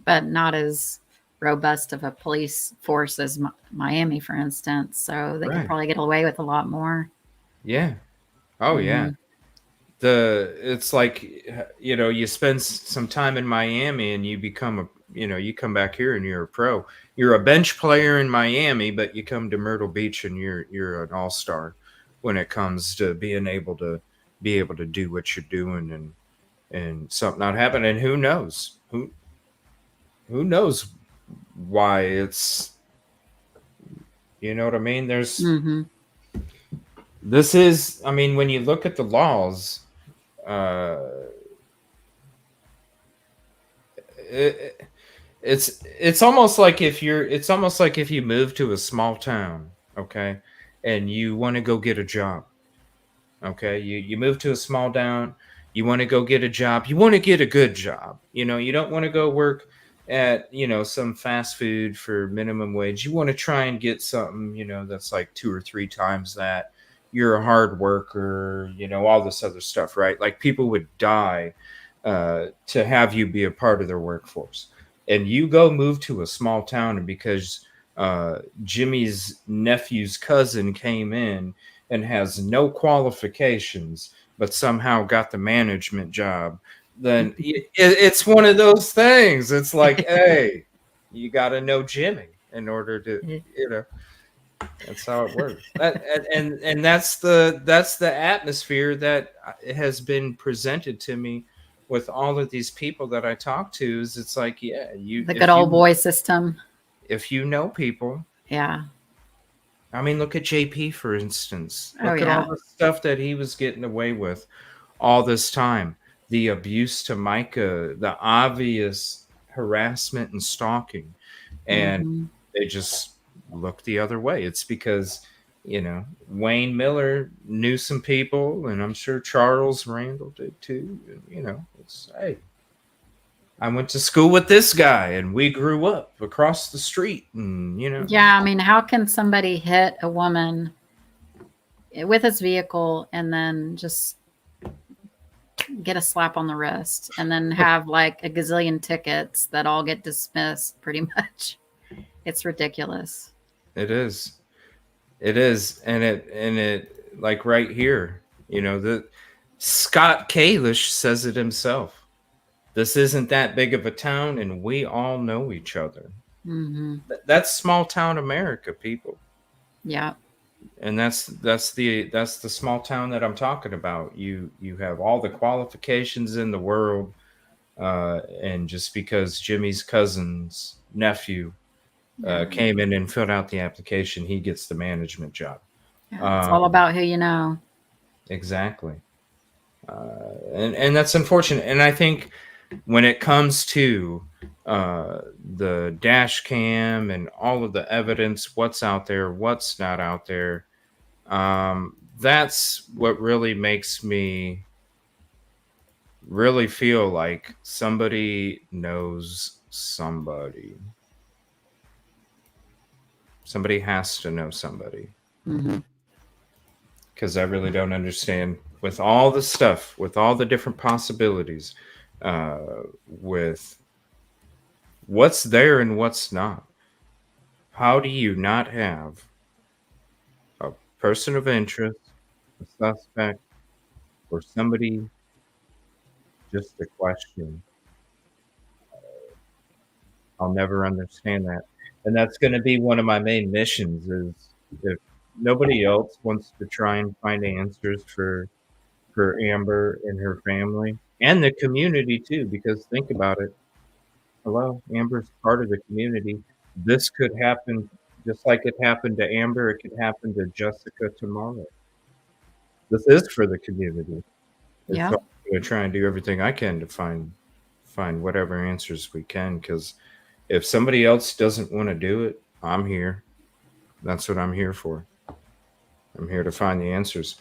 but not as robust of a police force as Miami, for instance. So they could probably get away with a lot more. Yeah. Oh, yeah. It's like, you spend some time in Miami and you become you come back here and you're a pro. You're a bench player in Miami, but you come to Myrtle Beach and you're an all-star when it comes to being able to do what you're doing, and something not happen. And who knows why it's, you know what I mean? There's this is, I mean, when you look at the laws, it's almost like if you move to a small town, okay, and you want to go get a job, okay, you move to a small town, you want to go get a job, you want to get a good job, you don't want to go work at some fast food for minimum wage. You want to try and get something that's like 2 or 3 times that. You're a hard worker, all this other stuff, right? Like, people would die to have you be a part of their workforce. And you go move to a small town, and because Jimmy's nephew's cousin came in and has no qualifications, but somehow got the management job, then it's one of those things. It's like, hey, you got to know Jimmy in order to, that's how it works. And that's the atmosphere that has been presented to me with all of these people that I talk to. Is it's like, yeah, the good old boy system. If you know people, yeah. I mean, look at JP, for instance. Look at all the stuff that he was getting away with all this time. The abuse to Micah, the obvious harassment and stalking, and they just look the other way. It's because Wayne Miller knew some people, and I'm sure Charles Randall did too. And, it's, hey, I went to school with this guy and we grew up across the street, and yeah, I mean, how can somebody hit a woman with his vehicle and then just get a slap on the wrist and then have like a gazillion tickets that all get dismissed pretty much? It's ridiculous. It is. And it like right here, the Scott Kalish says it himself. This isn't that big of a town, and we all know each other. Mm-hmm. That's small town America, people. Yeah. And that's the small town that I'm talking about. You have all the qualifications in the world, and just because Jimmy's cousin's nephew came in and filled out the application, he gets the management job. Yeah, it's all about who you know. Exactly. And that's unfortunate. And I think when it comes to the dash cam and all of the evidence, what's out there, what's not out there, that's what really makes me really feel like somebody knows somebody. Somebody has to know somebody. Because I really don't understand with all the stuff, with all the different possibilities, with what's there and what's not. How do you not have a person of interest, a suspect, or somebody just a question? I'll never understand that. And that's going to be one of my main missions is if nobody else wants to try and find answers for Amber and her family and the community too, because think about it. Hello, Amber's part of the community. This could happen just like it happened to Amber. It could happen to Jessica tomorrow. This is for the community. Yeah. So I'm going to try and do everything I can to find whatever answers we can. Because if somebody else doesn't want to do it, I'm here. That's what I'm here for. I'm here to find the answers.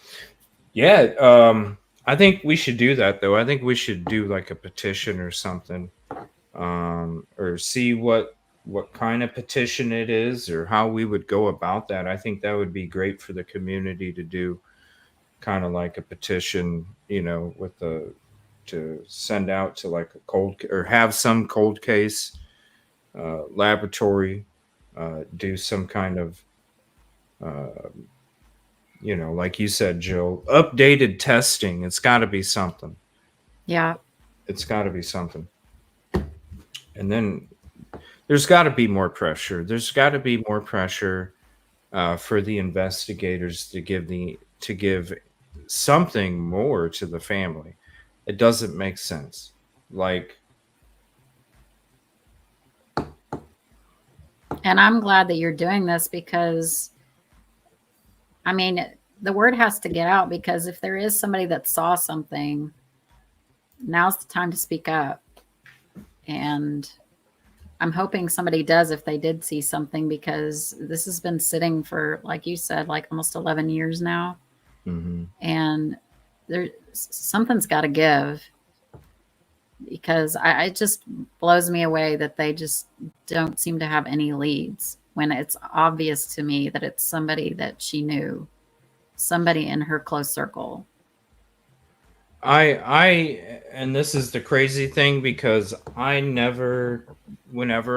Yeah, I think we should do that though. I think we should do like a petition or something, or see what kind of petition it is or how we would go about that. I think that would be great for the community to do, kind of like a petition, with to send out to like a cold or have some cold case laboratory do some kind of like you said, Jill, updated testing. It's got to be something. Yeah. It's got to be something. And then there's got to be more pressure. There's got to be more pressure for the investigators to give something more to the family. It doesn't make sense. Like, and I'm glad that you're doing this because, I mean, the word has to get out because if there is somebody that saw something, now's the time to speak up. And I'm hoping somebody does if they did see something, because this has been sitting for, like you said, like almost 11 years now. mm-hmm. And something's got to give, because it just blows me away that they just don't seem to have any leads when it's obvious to me that it's somebody that she knew, somebody in her close circle. And this is the crazy thing, because whenever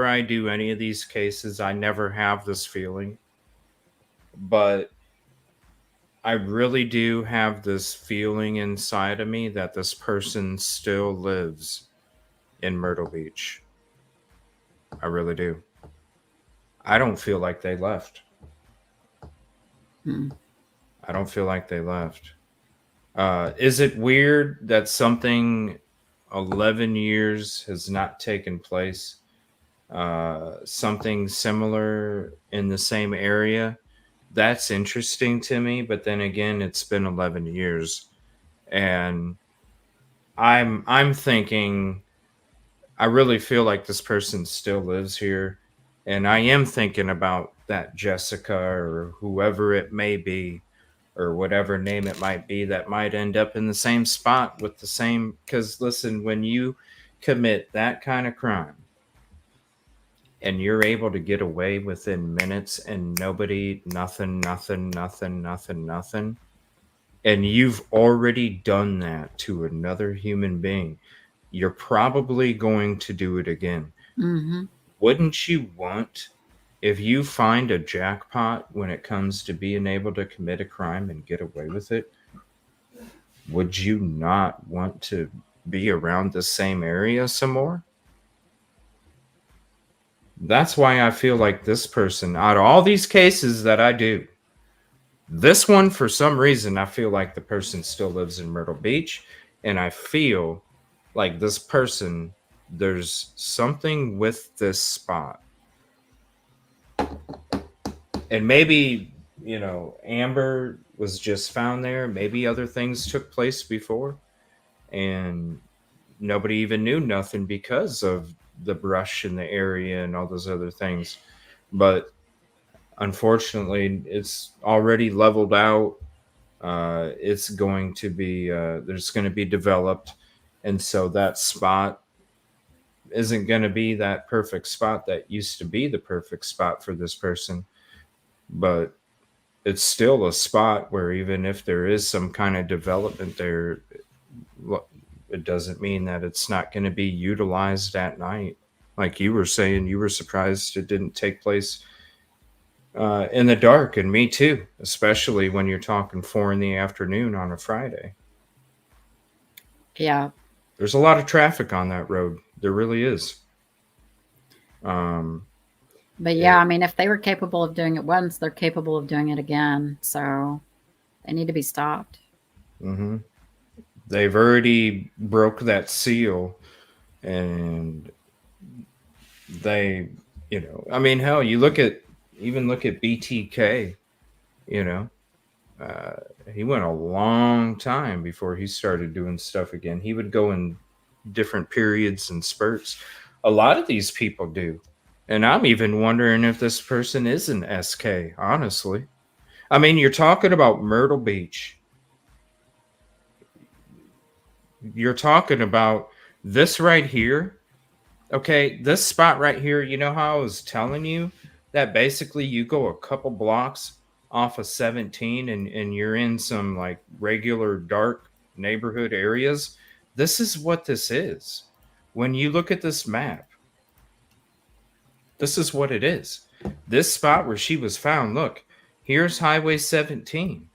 I do any of these cases, I never have this feeling, but I really do have this feeling inside of me that this person still lives in Myrtle Beach. I really do. I don't feel like they left. I don't feel like they left. Is it weird that something 11 years has not taken place? Something similar in the same area? That's interesting to me, but then again, it's been 11 years, and I'm thinking, I really feel like this person still lives here, and I am thinking about that Jessica or whoever it may be, or whatever name it might be, that might end up in the same spot with the same. Because listen, when you commit that kind of crime and you're able to get away within minutes and nothing, and you've already done that to another human being, you're probably going to do it again. Mm-hmm. Wouldn't you want, if you find a jackpot when it comes to being able to commit a crime and get away with it, would you not want to be around the same area some more. That's why I feel like this person, out of all these cases that I do, this one, for some reason, I feel like the person still lives in Myrtle Beach. And I feel like this person, there's something with this spot. And maybe, Amber was just found there. Maybe other things took place before. And nobody even knew nothing because of the brush in the area and all those other things. But unfortunately, it's already leveled out. It's going to be, there's going to be developed. And so that spot isn't going to be that perfect spot that used to be the perfect spot for this person. But it's still a spot where even if there is some kind of development there, it doesn't mean that it's not going to be utilized at night. Like you were saying, you were surprised it didn't take place in the dark, and me too, especially when you're talking 4 p.m. on a Friday. Yeah. There's a lot of traffic on that road. There really is. But yeah, I mean, if they were capable of doing it once, they're capable of doing it again. So they need to be stopped. Mm-hmm. They've already broke that seal, and they, I mean, hell, you look at BTK, he went a long time before he started doing stuff again. He would go in different periods and spurts. A lot of these people do. And I'm even wondering if this person is an SK, honestly. I mean, you're talking about Myrtle Beach. You're talking about this right here. Okay, this spot right here, you know how I was telling you that basically you go a couple blocks off of 17 and you're in some like regular dark neighborhood areas? This is what this is. When you look at this map, this is what it is. This spot where she was found, look, here's Highway 17.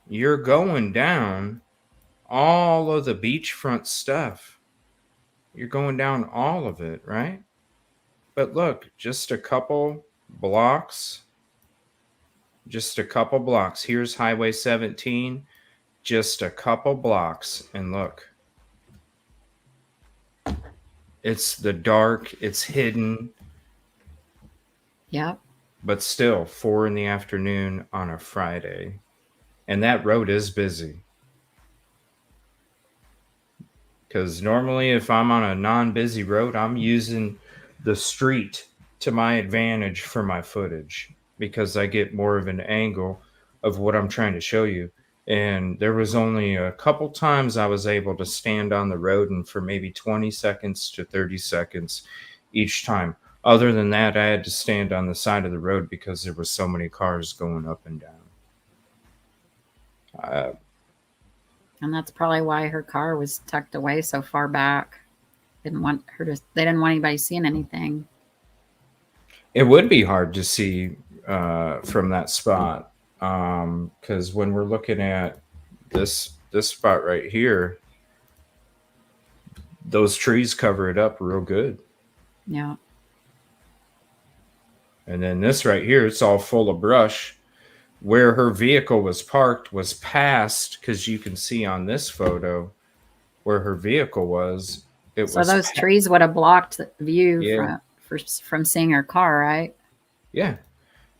You're going down all of the beachfront stuff. You're going down all of it, right? But look, just a couple blocks. Here's Highway 17. Just a couple blocks. And look, it's the dark, it's hidden. Yep. But still, 4 p.m. on a Friday. And that road is busy. Because normally if I'm on a non-busy road, I'm using the street to my advantage for my footage, because I get more of an angle of what I'm trying to show you. And there was only a couple times I was able to stand on the road and for maybe 20 seconds to 30 seconds each time. Other than that, I had to stand on the side of the road because there were so many cars going up and down. And that's probably why her car was tucked away so far back. They didn't want anybody seeing anything. It would be hard to see from that spot, because when we're looking at this spot right here, those trees cover it up real good. Yeah. And then this right here, it's all full of brush. Where her vehicle was parked was past, because you can see on this photo where her vehicle was. So those trees would have blocked the view Yeah. from seeing her car, right? Yeah.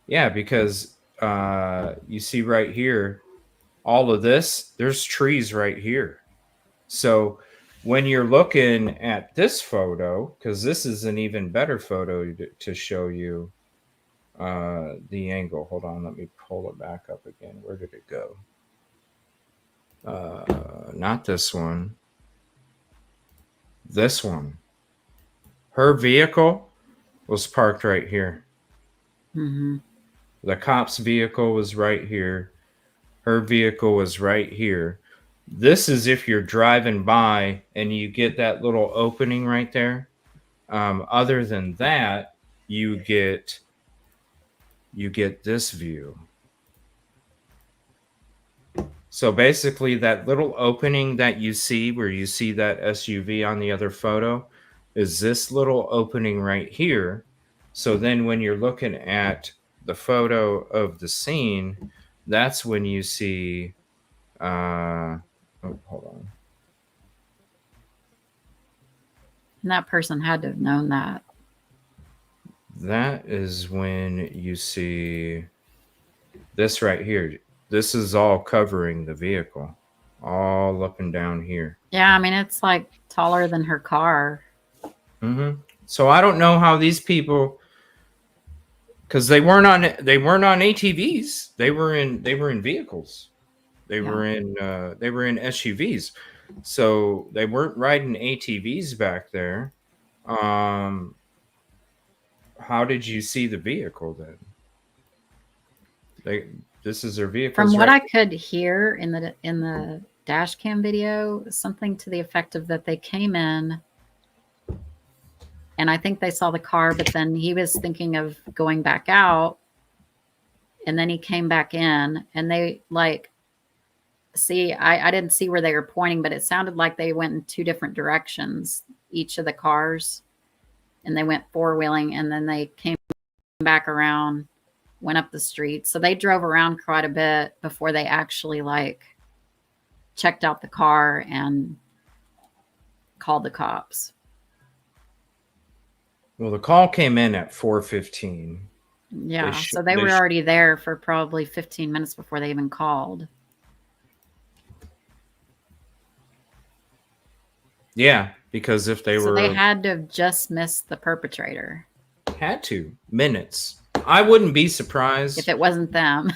Yeah, because you see right here, all of this, there's trees right here. So when you're looking at this photo, because this is an even better photo to show you the angle. Hold on, let me pull it back up again. Where did it go? Not this one. This one. Her vehicle was parked right here. Mm-hmm. The cop's vehicle was right here. Her vehicle was right here. This is if you're driving by and you get that little opening right there. Other than that, you get this view. So basically that little opening that you see where you see that SUV on the other photo is this little opening right here. So then when you're looking at the photo of the scene, that's when you see, oh, hold on. And that person had to have known that. That is when you see this right here. This is all covering the vehicle, all up and down here. Yeah, I mean, it's like taller than her car. Mm-hmm. So I don't know how these people, because they weren't on ATVs. They were in vehicles. They were in SUVs. So they weren't riding ATVs back there. How did you see the vehicle then? This is their vehicle. From what I could hear in the dash cam video, something to the effect of that they came in and I think they saw the car, but then he was thinking of going back out and then he came back in and they like, see, I didn't see where they were pointing, but it sounded like they went in two different directions, each of the cars, and they went four-wheeling and then they came back around, went up the street. So they drove around quite a bit before they actually like checked out the car and called the cops. Well, the call came in at 4:15. Yeah, so they were already there for probably 15 minutes before they even called. Yeah, because if they were... So they had to have just missed the perpetrator. Had to. Minutes. I wouldn't be surprised... if it wasn't them.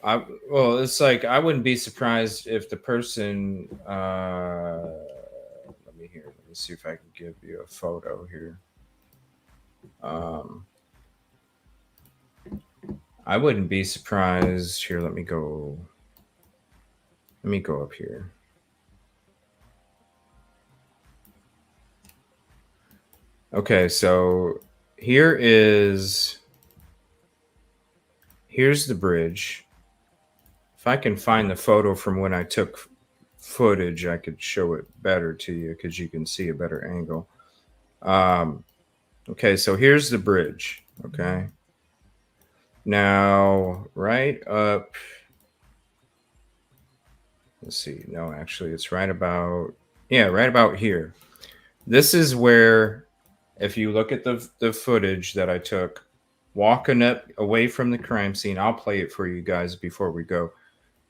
Well, it's like, I wouldn't be surprised if the person... let me see if I can give you a photo here. I wouldn't be surprised... Here, let me go up here. Okay, so here's the bridge. If I can find the photo from when I took footage, I could show it better to you because you can see a better angle. Okay, so here's the bridge. Okay. Now, right up, let's see. No, actually, it's right about here. This is where, if you look at the footage that I took, walking up away from the crime scene, I'll play it for you guys before we go.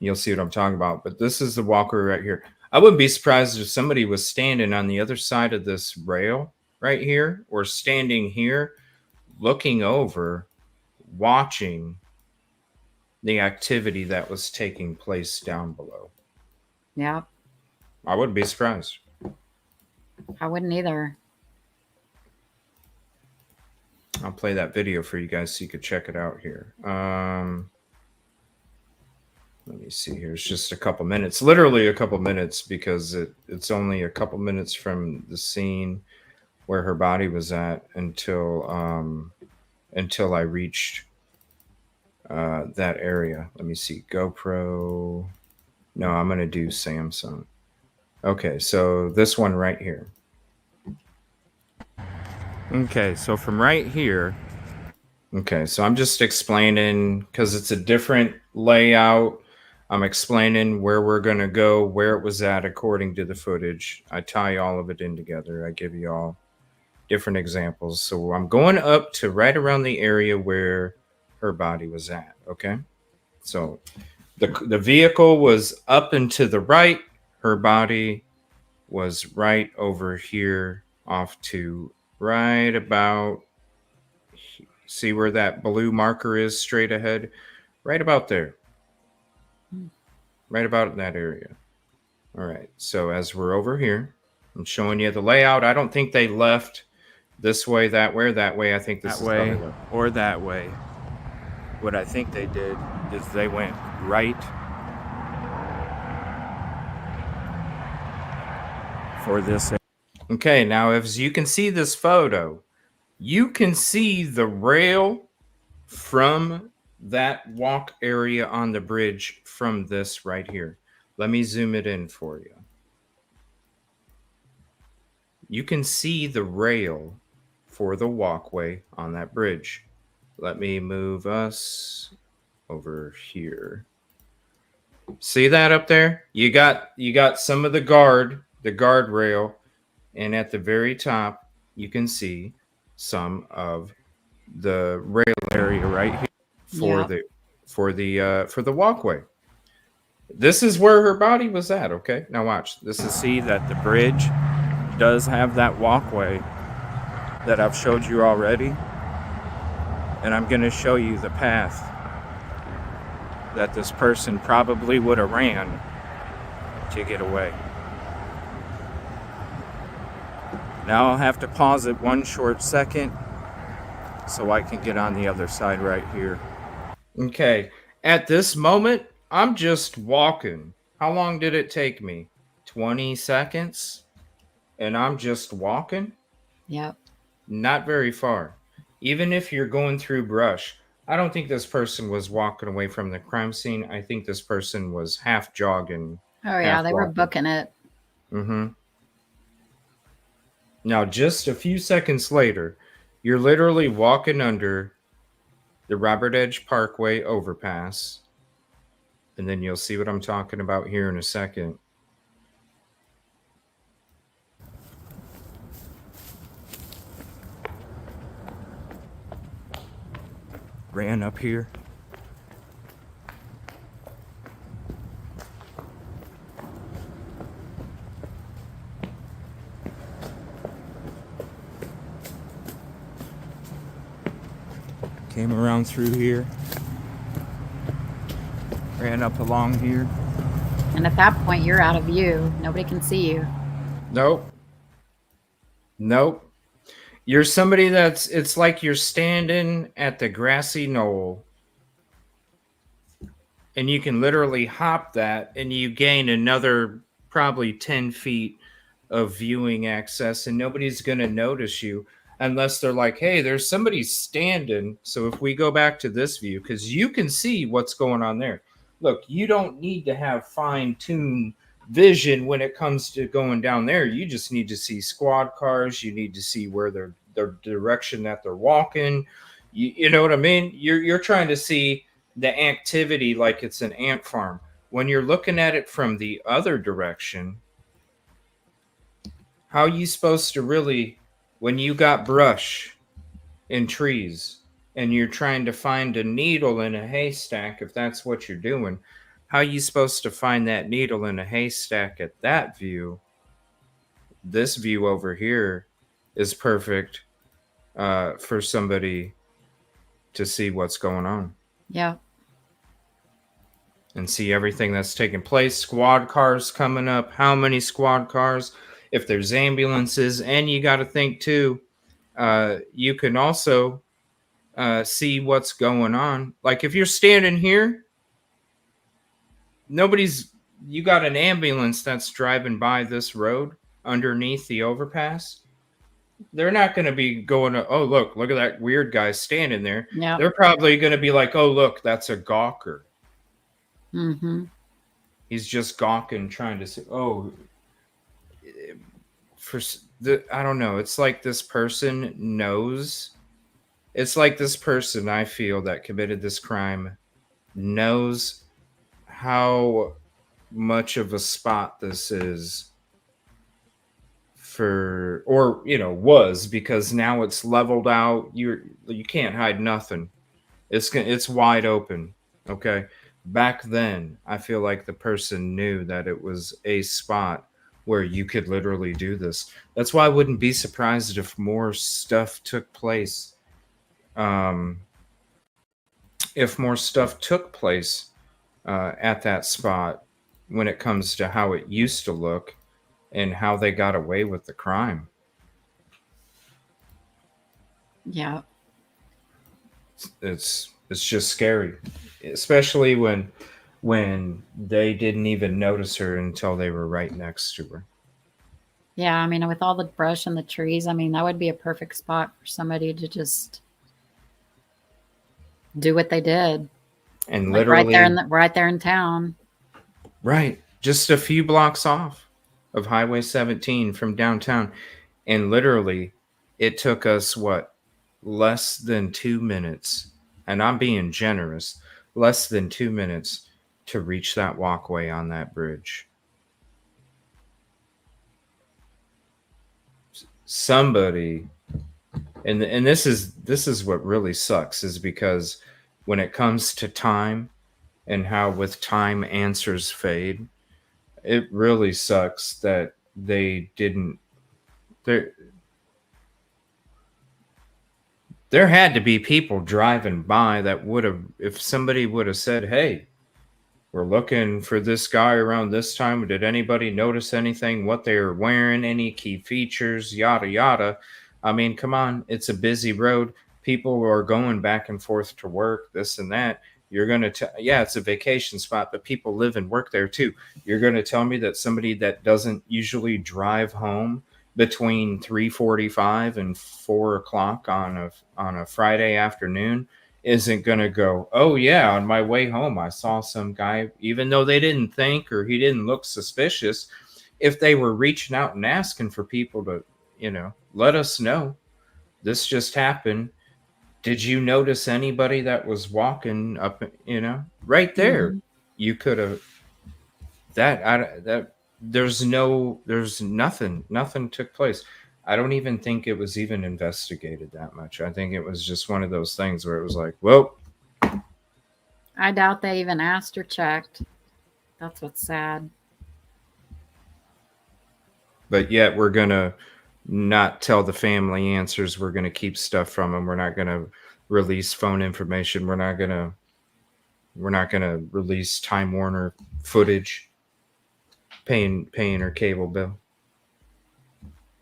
You'll see what I'm talking about. But this is the walker right here. I wouldn't be surprised if somebody was standing on the other side of this rail right here, or standing here, looking over, watching the activity that was taking place down below. Yeah. I wouldn't be surprised. I wouldn't either. I'll play that video for you guys so you could check it out here. Let me see here. It's just a couple minutes, literally a couple minutes, because it's only a couple minutes from the scene where her body was at until I reached that area. Let me see. GoPro. No, I'm going to do Samsung. Okay, so this one right here. Okay, so from right here. Okay, so I'm just explaining because it's a different layout. I'm explaining where we're going to go, where it was at according to the footage. I tie all of it in together. I give you all different examples. So I'm going up to right around the area where her body was at. Okay, so the vehicle was up and to the right. Her body was right over here, off to right about, see where that blue marker is straight ahead? Right about there. Right about in that area. All right, so as we're over here, I'm showing you the layout. I don't think they left this way, that way, or that way. I think this way or that way. What I think they did is they went right for this. Okay, now as you can see this photo, you can see the rail from that walk area on the bridge from this right here. Let me zoom it in for you. You can see the rail for the walkway on that bridge. Let me move us over here. See that up there? You got some of the guardrail, and at the very top, you can see some of the rail area right here for Yep. the walkway. This is where her body was at. Okay, now watch. This is see that the bridge does have that walkway that I've showed you already, and I'm going to show you the path that this person probably would have ran to get away. Now I'll have to pause it one short second so I can get on the other side right here. Okay, at this moment, I'm just walking. How long did it take me? 20 seconds? And I'm just walking? Yep. Not very far. Even if you're going through brush, I don't think this person was walking away from the crime scene. I think this person was half jogging. Oh yeah, they were booking it. Mm-hmm. Now, just a few seconds later, you're literally walking under the Robert Edge Parkway overpass. And then you'll see what I'm talking about here in a second. Ran up here. Came around through here. Ran up along here. And at that point, you're out of view. Nobody can see you. Nope. You're somebody it's like you're standing at the grassy knoll, and you can literally hop that and you gain another probably 10 feet of viewing access, and nobody's going to notice you unless they're like, hey, there's somebody standing. So if we go back to this view, because you can see what's going on there. Look, you don't need to have fine-tuned vision when it comes to going down there. You just need to see squad cars. You need to see where their direction that they're walking. You know what I mean? You're trying to see the activity like it's an ant farm. When you're looking at it from the other direction, how are you supposed to really, when you got brush and trees and you're trying to find a needle in a haystack, if that's what you're doing, how are you supposed to find that needle in a haystack at that view? This view over here is perfect for somebody to see what's going on. Yeah. And see everything that's taking place. Squad cars coming up. How many squad cars? If there's ambulances, and you got to think too, you can also see what's going on. Like if you're standing here, you got an ambulance that's driving by this road underneath the overpass. They're not going to be going to, oh, look at that weird guy standing there. Yeah. They're probably going to be like, oh, look, that's a gawker. Mm-hmm. He's just gawking, trying to say, oh, I don't know. It's like this person knows. It's like this person, I feel, that committed this crime knows how much of a spot this is for, or, was, because now it's leveled out. You can't hide nothing. It's wide open. Okay. Back then, I feel like the person knew that it was a spot where you could literally do this. That's why I wouldn't be surprised if more stuff took place. If more stuff took place at that spot when it comes to how it used to look and how they got away with the crime. Yeah. It's just scary, especially when they didn't even notice her until they were right next to her. Yeah, I mean, with all the brush and the trees, I mean, that would be a perfect spot for somebody to just do what they did. And Like literally, right there in town. right, just a few blocks off of Highway 17 from downtown. And literally, it took us what? Less than 2 minutes. And I'm being generous, less than 2 minutes to reach that walkway on that bridge. Somebody, and this is what really sucks, is because when it comes to time and how with time answers fade, it really sucks that they didn't. There had to be people driving by that would have, if somebody would have said, hey, we're looking for this guy around this time. Did anybody notice anything, what they were wearing, any key features, yada, yada. I mean, come on. It's a busy road. People are going back and forth to work, this and that. You're going to, yeah, it's a vacation spot, but people live and work there too. You're going to tell me that somebody that doesn't usually drive home between 3:45 and 4 o'clock on a Friday afternoon isn't going to go, oh, yeah, on my way home, I saw some guy, even though they didn't think or he didn't look suspicious. If they were reaching out and asking for people to, let us know this just happened. Did you notice anybody that was walking up, right there? Mm-hmm. You could have that there's nothing took place. I don't even think it was even investigated that much. I think it was just one of those things where it was like, well, I doubt they even asked or checked. That's what's sad. But yet we're going to not tell the family answers. We're going to keep stuff from them. We're not going to release phone information. We're not going to release Time Warner footage, paying her cable bill.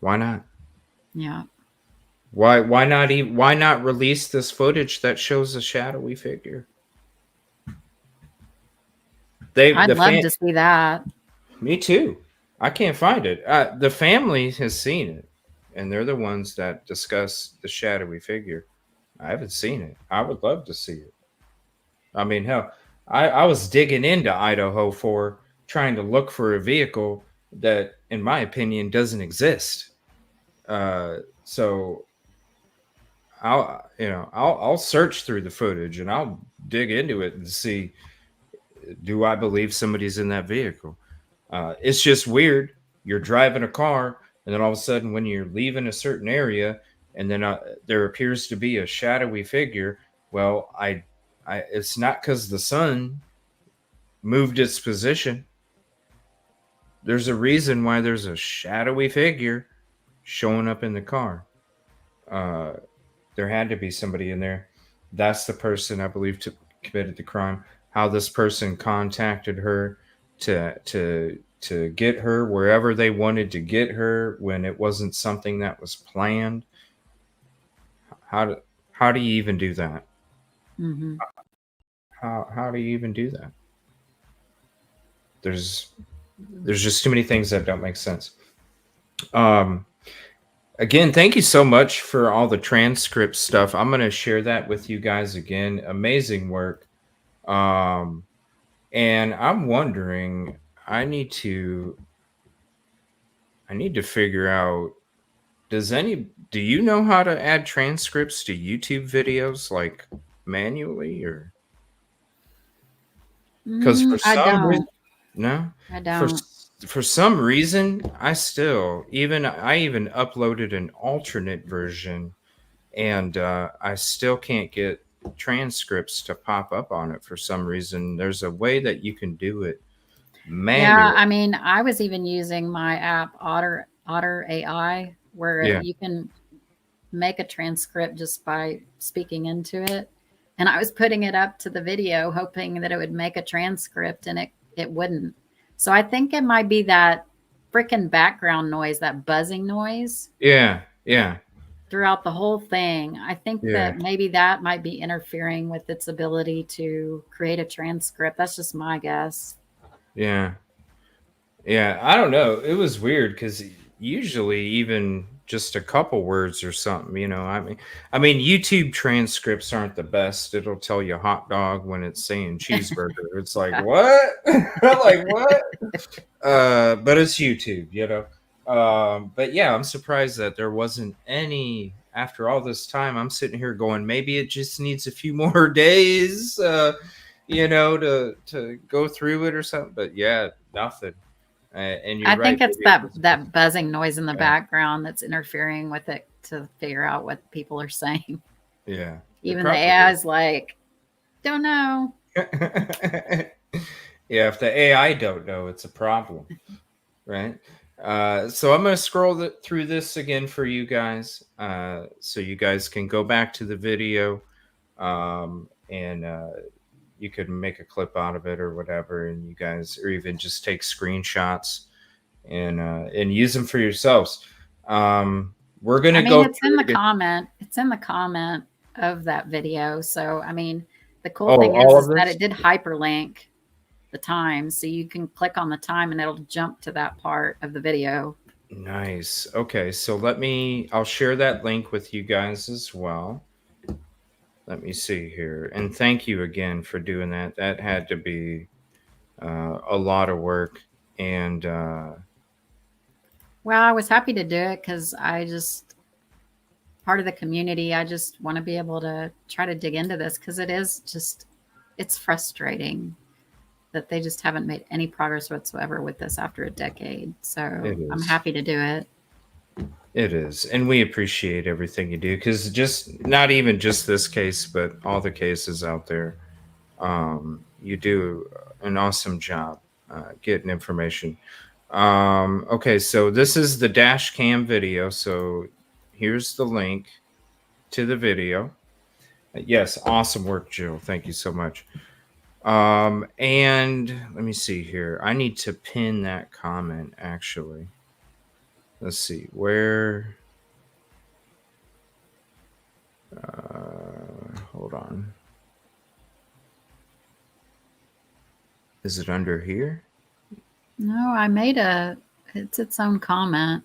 Why not? Yeah. Why not release this footage that shows a shadowy figure? I'd love to see that. Me too. I can't find it. The family has seen it, and they're the ones that discuss the shadowy figure. I haven't seen it. I would love to see it. I mean, hell, I was digging into Idaho for trying to look for a vehicle that, in my opinion, doesn't exist. So I'll search through the footage and I'll dig into it and see, do I believe somebody's in that vehicle? It's just weird. You're driving a car, and then all of a sudden, when you're leaving a certain area, and then there appears to be a shadowy figure. Well, it's not because the sun moved its position. There's a reason why there's a shadowy figure showing up in the car. There had to be somebody in there. That's the person I believe committed the crime. How this person contacted her to get her wherever they wanted to get her when it wasn't something that was planned. How do you even do that? Mm-hmm. How do you even do that? There's just too many things that don't make sense. Again, thank you so much for all the transcript stuff. I'm going to share that with you guys again. Amazing work. And I'm wondering, I need to figure out, do you know how to add transcripts to YouTube videos, like manually, or? Because for some reason, no, I don't. For some reason, I even uploaded an alternate version, and I still can't get transcripts to pop up on it for some reason. There's a way that you can do it manually. Yeah, I mean, I was even using my app Otter AI, where you can make a transcript just by speaking into it. And I was putting it up to the video, hoping that it would make a transcript, and it wouldn't. So I think it might be that freaking background noise, that buzzing noise. Yeah. Throughout the whole thing. I think that maybe that might be interfering with its ability to create a transcript. That's just my guess. Yeah. I don't know. It was weird because usually, even just a couple words or something, you know. I mean, YouTube transcripts aren't the best. It'll tell you hot dog when it's saying cheeseburger. It's like, what? Like, what? But it's YouTube, you know. But yeah, I'm surprised that there wasn't any after all this time. I'm sitting here going, maybe it just needs a few more days, you know, to go through it or something. But yeah, nothing. And you're I right. think it's Maybe it was that buzzing noise in the yeah, background that's interfering with it to figure out what people are saying. yeah. It Even the probably AI is. is like, don't know. Yeah, if the AI don't know, it's a problem, right? So I'm going to scroll through this again for you guys, so you guys can go back to the video, and you could make a clip out of it or whatever, and you guys, or even just take screenshots and use them for yourselves. We're going I to mean, go it's in through the it again. comment. It's in the comment of that video. So, I mean, the cool Oh, thing all is of that this? it did hyperlink the time. So you can click on the time and it'll jump to that part of the video. Nice. Okay, so I'll share that link with you guys as well. Let me see here. And thank you again for doing that. That had to be a lot of work. And Well, I was happy to do it because part of the community, I just want to be able to try to dig into this because it's frustrating that they just haven't made any progress whatsoever with this after a decade. So I'm happy to do it. It is. And we appreciate everything you do, because just not even just this case, but all the cases out there. You do an awesome job getting information. Okay, so this is the dash cam video. So here's the link to the video. Yes, awesome work, Jill. Thank you so much. And let me see here. I need to pin that comment actually. Let's see where. Hold on. Is it under here? No, it's its own comment.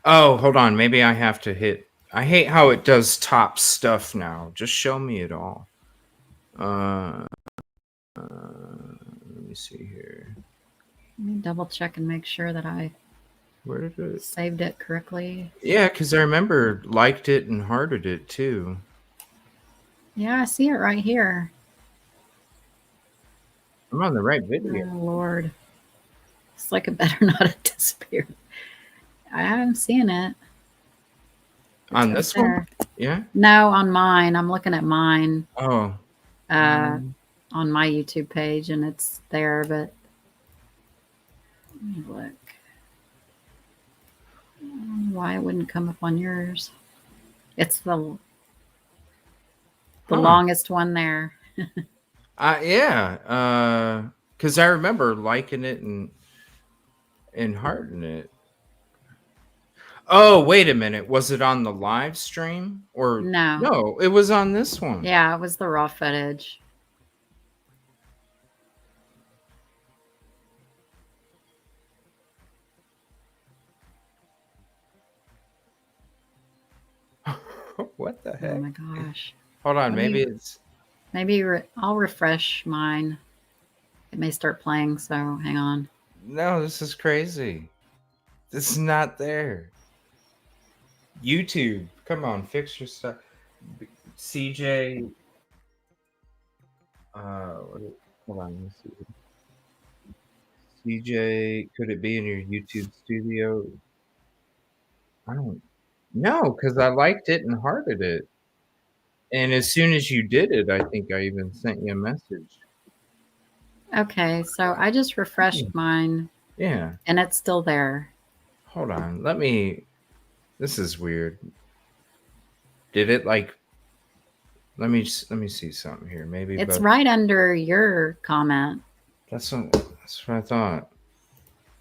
Oh, hold on. Maybe I have to hit. I hate how it does top stuff now. Just show me it all. Let me see here. Let me double check and make sure that I Where did it? saved it correctly. Yeah, because I remember liked it and hearted it too. Yeah, I see it right here. I'm on the right video. Oh, Lord. It's like it better not have disappeared. I'm seeing it. It's On right this there. one? Yeah? No, on mine. I'm looking at mine Oh. on my YouTube page, and it's there, but let me look. I don't know why it wouldn't come up on yours. It's the longest one there. Yeah. Because I remember liking it and hearting it. Oh, wait a minute. Was it on the live stream? Or no, it was on this one. Yeah, it was the raw footage. What the heck? Oh my gosh. Hold on, maybe I'll refresh mine. It may start playing, so hang on. No, this is crazy. This is not there. YouTube, come on, fix your stuff. CJ, hold on, let's see. CJ, could it be in your YouTube studio? I don't know, because I liked it and hearted it. And as soon as you did it, I think I even sent you a message. Okay, so I just refreshed mine. Yeah. And it's still there. Hold on. This is weird. Did it like, let me see something here. Maybe it's right under your comment. That's what I thought.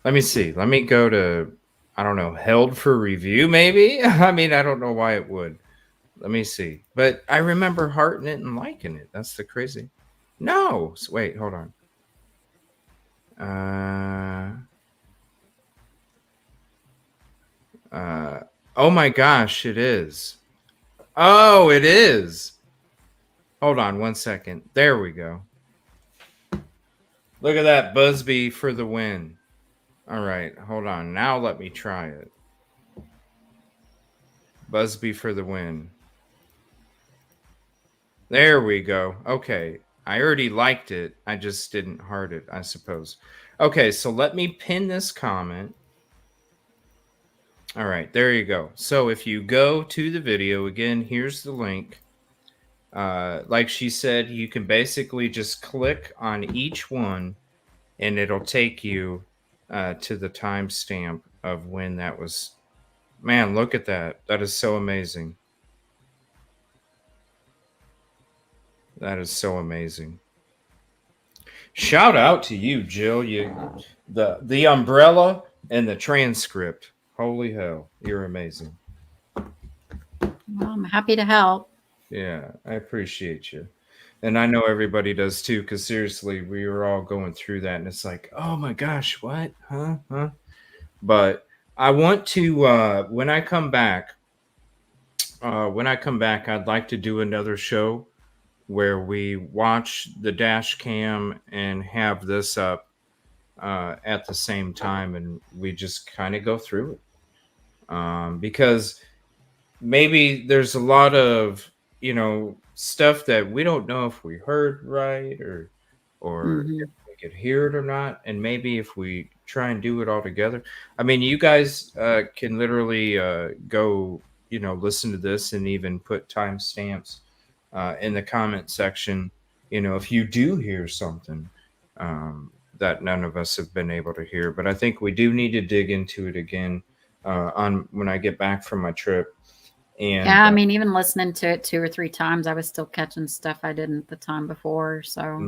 Let me see. Let me go to, I don't know, held for review, maybe? I mean, I don't know why it would. Let me see. But I remember hearting it and liking it. That's the crazy. No. Wait, hold on. Oh my gosh, it is. Oh, it is. Hold on 1 second. There we go. Look at that, Busby for the win. All right, hold on. Now let me try it. Busby for the win. There we go. Okay. I already liked it. I just didn't heart it, I suppose. Okay, so let me pin this comment. All right, there you go. So if you go to the video, again, here's the link. Like she said, you can basically just click on each one and it'll take you to the timestamp of when that was. Man, look at that. That is so amazing. That is so amazing. Shout out to you, Jill. The umbrella and the transcript. Holy hell, you're amazing. Well, I'm happy to help. Yeah, I appreciate you. And I know everybody does too, because seriously, we were all going through that, and it's like, oh my gosh, what? Huh? But I want to when I come back, I'd like to do another show where we watch the dash cam and have this up at the same time, and we just kind of go through it. Because maybe there's a lot of stuff that we don't know if we heard right or if we could hear it or not, and maybe if we try and do it all together. I mean, you guys can literally go listen to this and even put timestamps in the comment section, if you do hear something that none of us have been able to hear. But I think we do need to dig into it again on when I get back from my trip. And yeah, I mean, even listening to it 2 or 3 times, I was still catching stuff I didn't the time before. So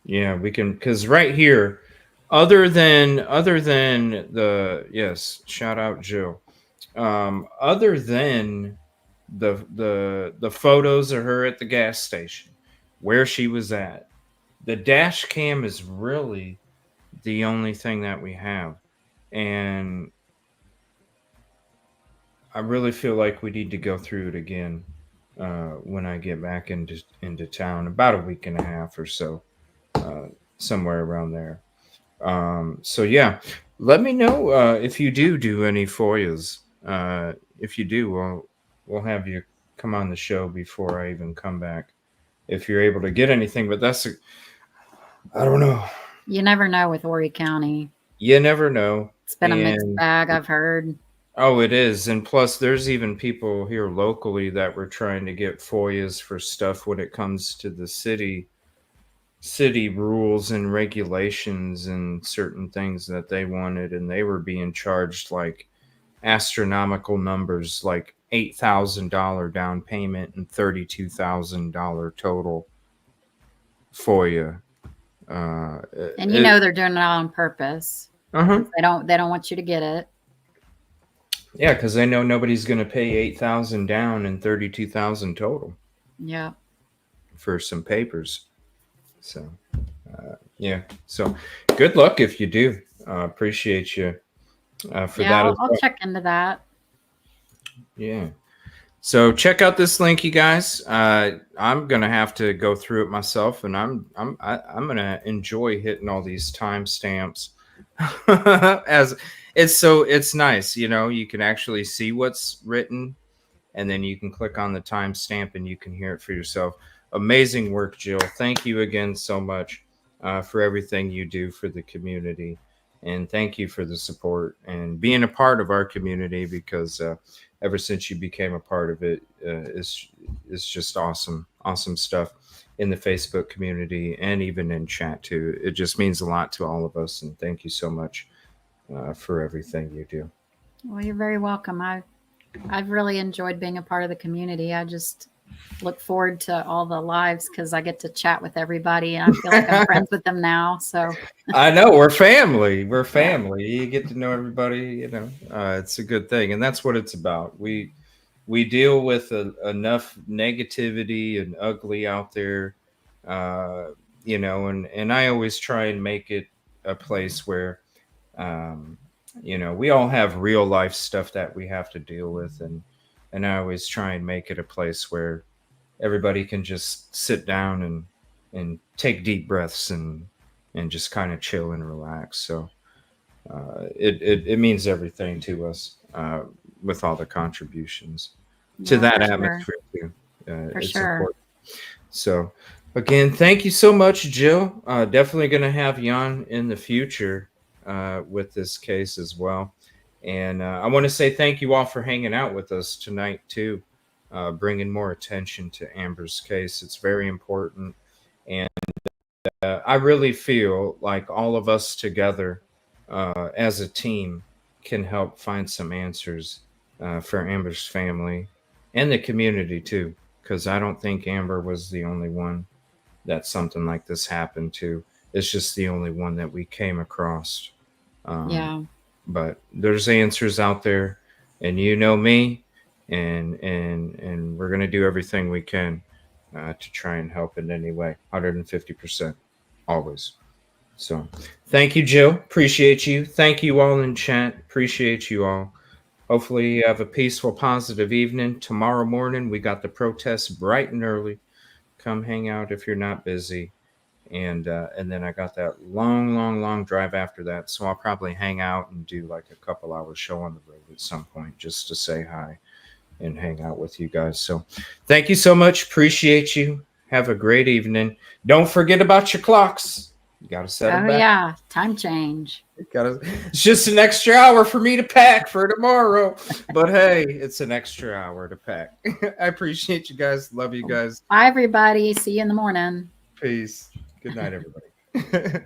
yeah, we can, because right here, other than the, yes, shout out Jill, other than the photos of her at the gas station where she was at, the dash cam is really the only thing that we have. And I really feel like we need to go through it again when I get back into town, about a week and a half or so, somewhere around there. So yeah, let me know if you do any FOIAs. If you do, we'll have you come on the show before I even come back, if you're able to get anything. But I don't know. you never know with Horry County. You never know. It's been a mixed bag, I've heard. Oh, it is. And plus, there's even people here locally that were trying to get FOIAs for stuff when it comes to the city rules and regulations and certain things that they wanted. And they were being charged like astronomical numbers, like $8,000 down payment and $32,000 total FOIA. And they're doing it on purpose. Uh-huh. They don't want you to get it. Yeah, because they know nobody's going to pay $8,000 down and $32,000 total. Yeah. For some papers. So, yeah. So, good luck if you do. Appreciate you for that. I'll check into that. Yeah. So check out this link, you guys. I'm gonna have to go through it myself, and I'm gonna enjoy hitting all these timestamps. As it's nice, you can actually see what's written, and then you can click on the timestamp and you can hear it for yourself. Amazing work, Jill. Thank you again so much for everything you do for the community, and thank you for the support and being a part of our community, because ever since you became a part of it, it's just awesome stuff in the Facebook community and even in chat too. It just means a lot to all of us, and thank you so much for everything you do. Well, you're very welcome. I've really enjoyed being a part of the community. I just look forward to all the lives because I get to chat with everybody, and I feel like I'm friends with them now. So I know we're family. We're family. You get to know everybody. It's a good thing, and that's what it's about. We deal with enough negativity and ugly out there, and I always try and make it a place where we all have real life stuff that we have to deal with, and I always try and make it a place where everybody can just sit down and take deep breaths and just kind of chill and relax. So it means everything to us, with all the contributions to Yeah, that for sure. atmosphere too. For It's sure. important. So again, thank you so much, Jill. Definitely going to have you on in the future with this case as well. And I want to say thank you all for hanging out with us tonight too, bringing more attention to Amber's case. It's very important, and I really feel like all of us together as a team can help find some answers for Amber's family and the community too, because I don't think Amber was the only one that something like this happened to. It's just the only one that we came across. Um, Yeah. but there's answers out there, and you know me, and we're gonna do everything we can to try and help in any way. 150%, always. So, thank you, Jill. Appreciate you. Thank you all in chat. Appreciate you all. Hopefully, you have a peaceful, positive evening. Tomorrow morning, we got the protest bright and early. Come hang out if you're not busy, and then I got that long, long, long drive after that. So I'll probably hang out and do like a couple hours show on the road at some point just to say hi and hang out with you guys. So thank you so much. Appreciate you. Have a great evening. Don't forget about your clocks. You got to set them Oh back. yeah. Time change. It's just an extra hour for me to pack for tomorrow. But hey, it's an extra hour to pack. I appreciate you guys. Love you guys. Bye, everybody. See you in the morning. Peace. Good night, everybody.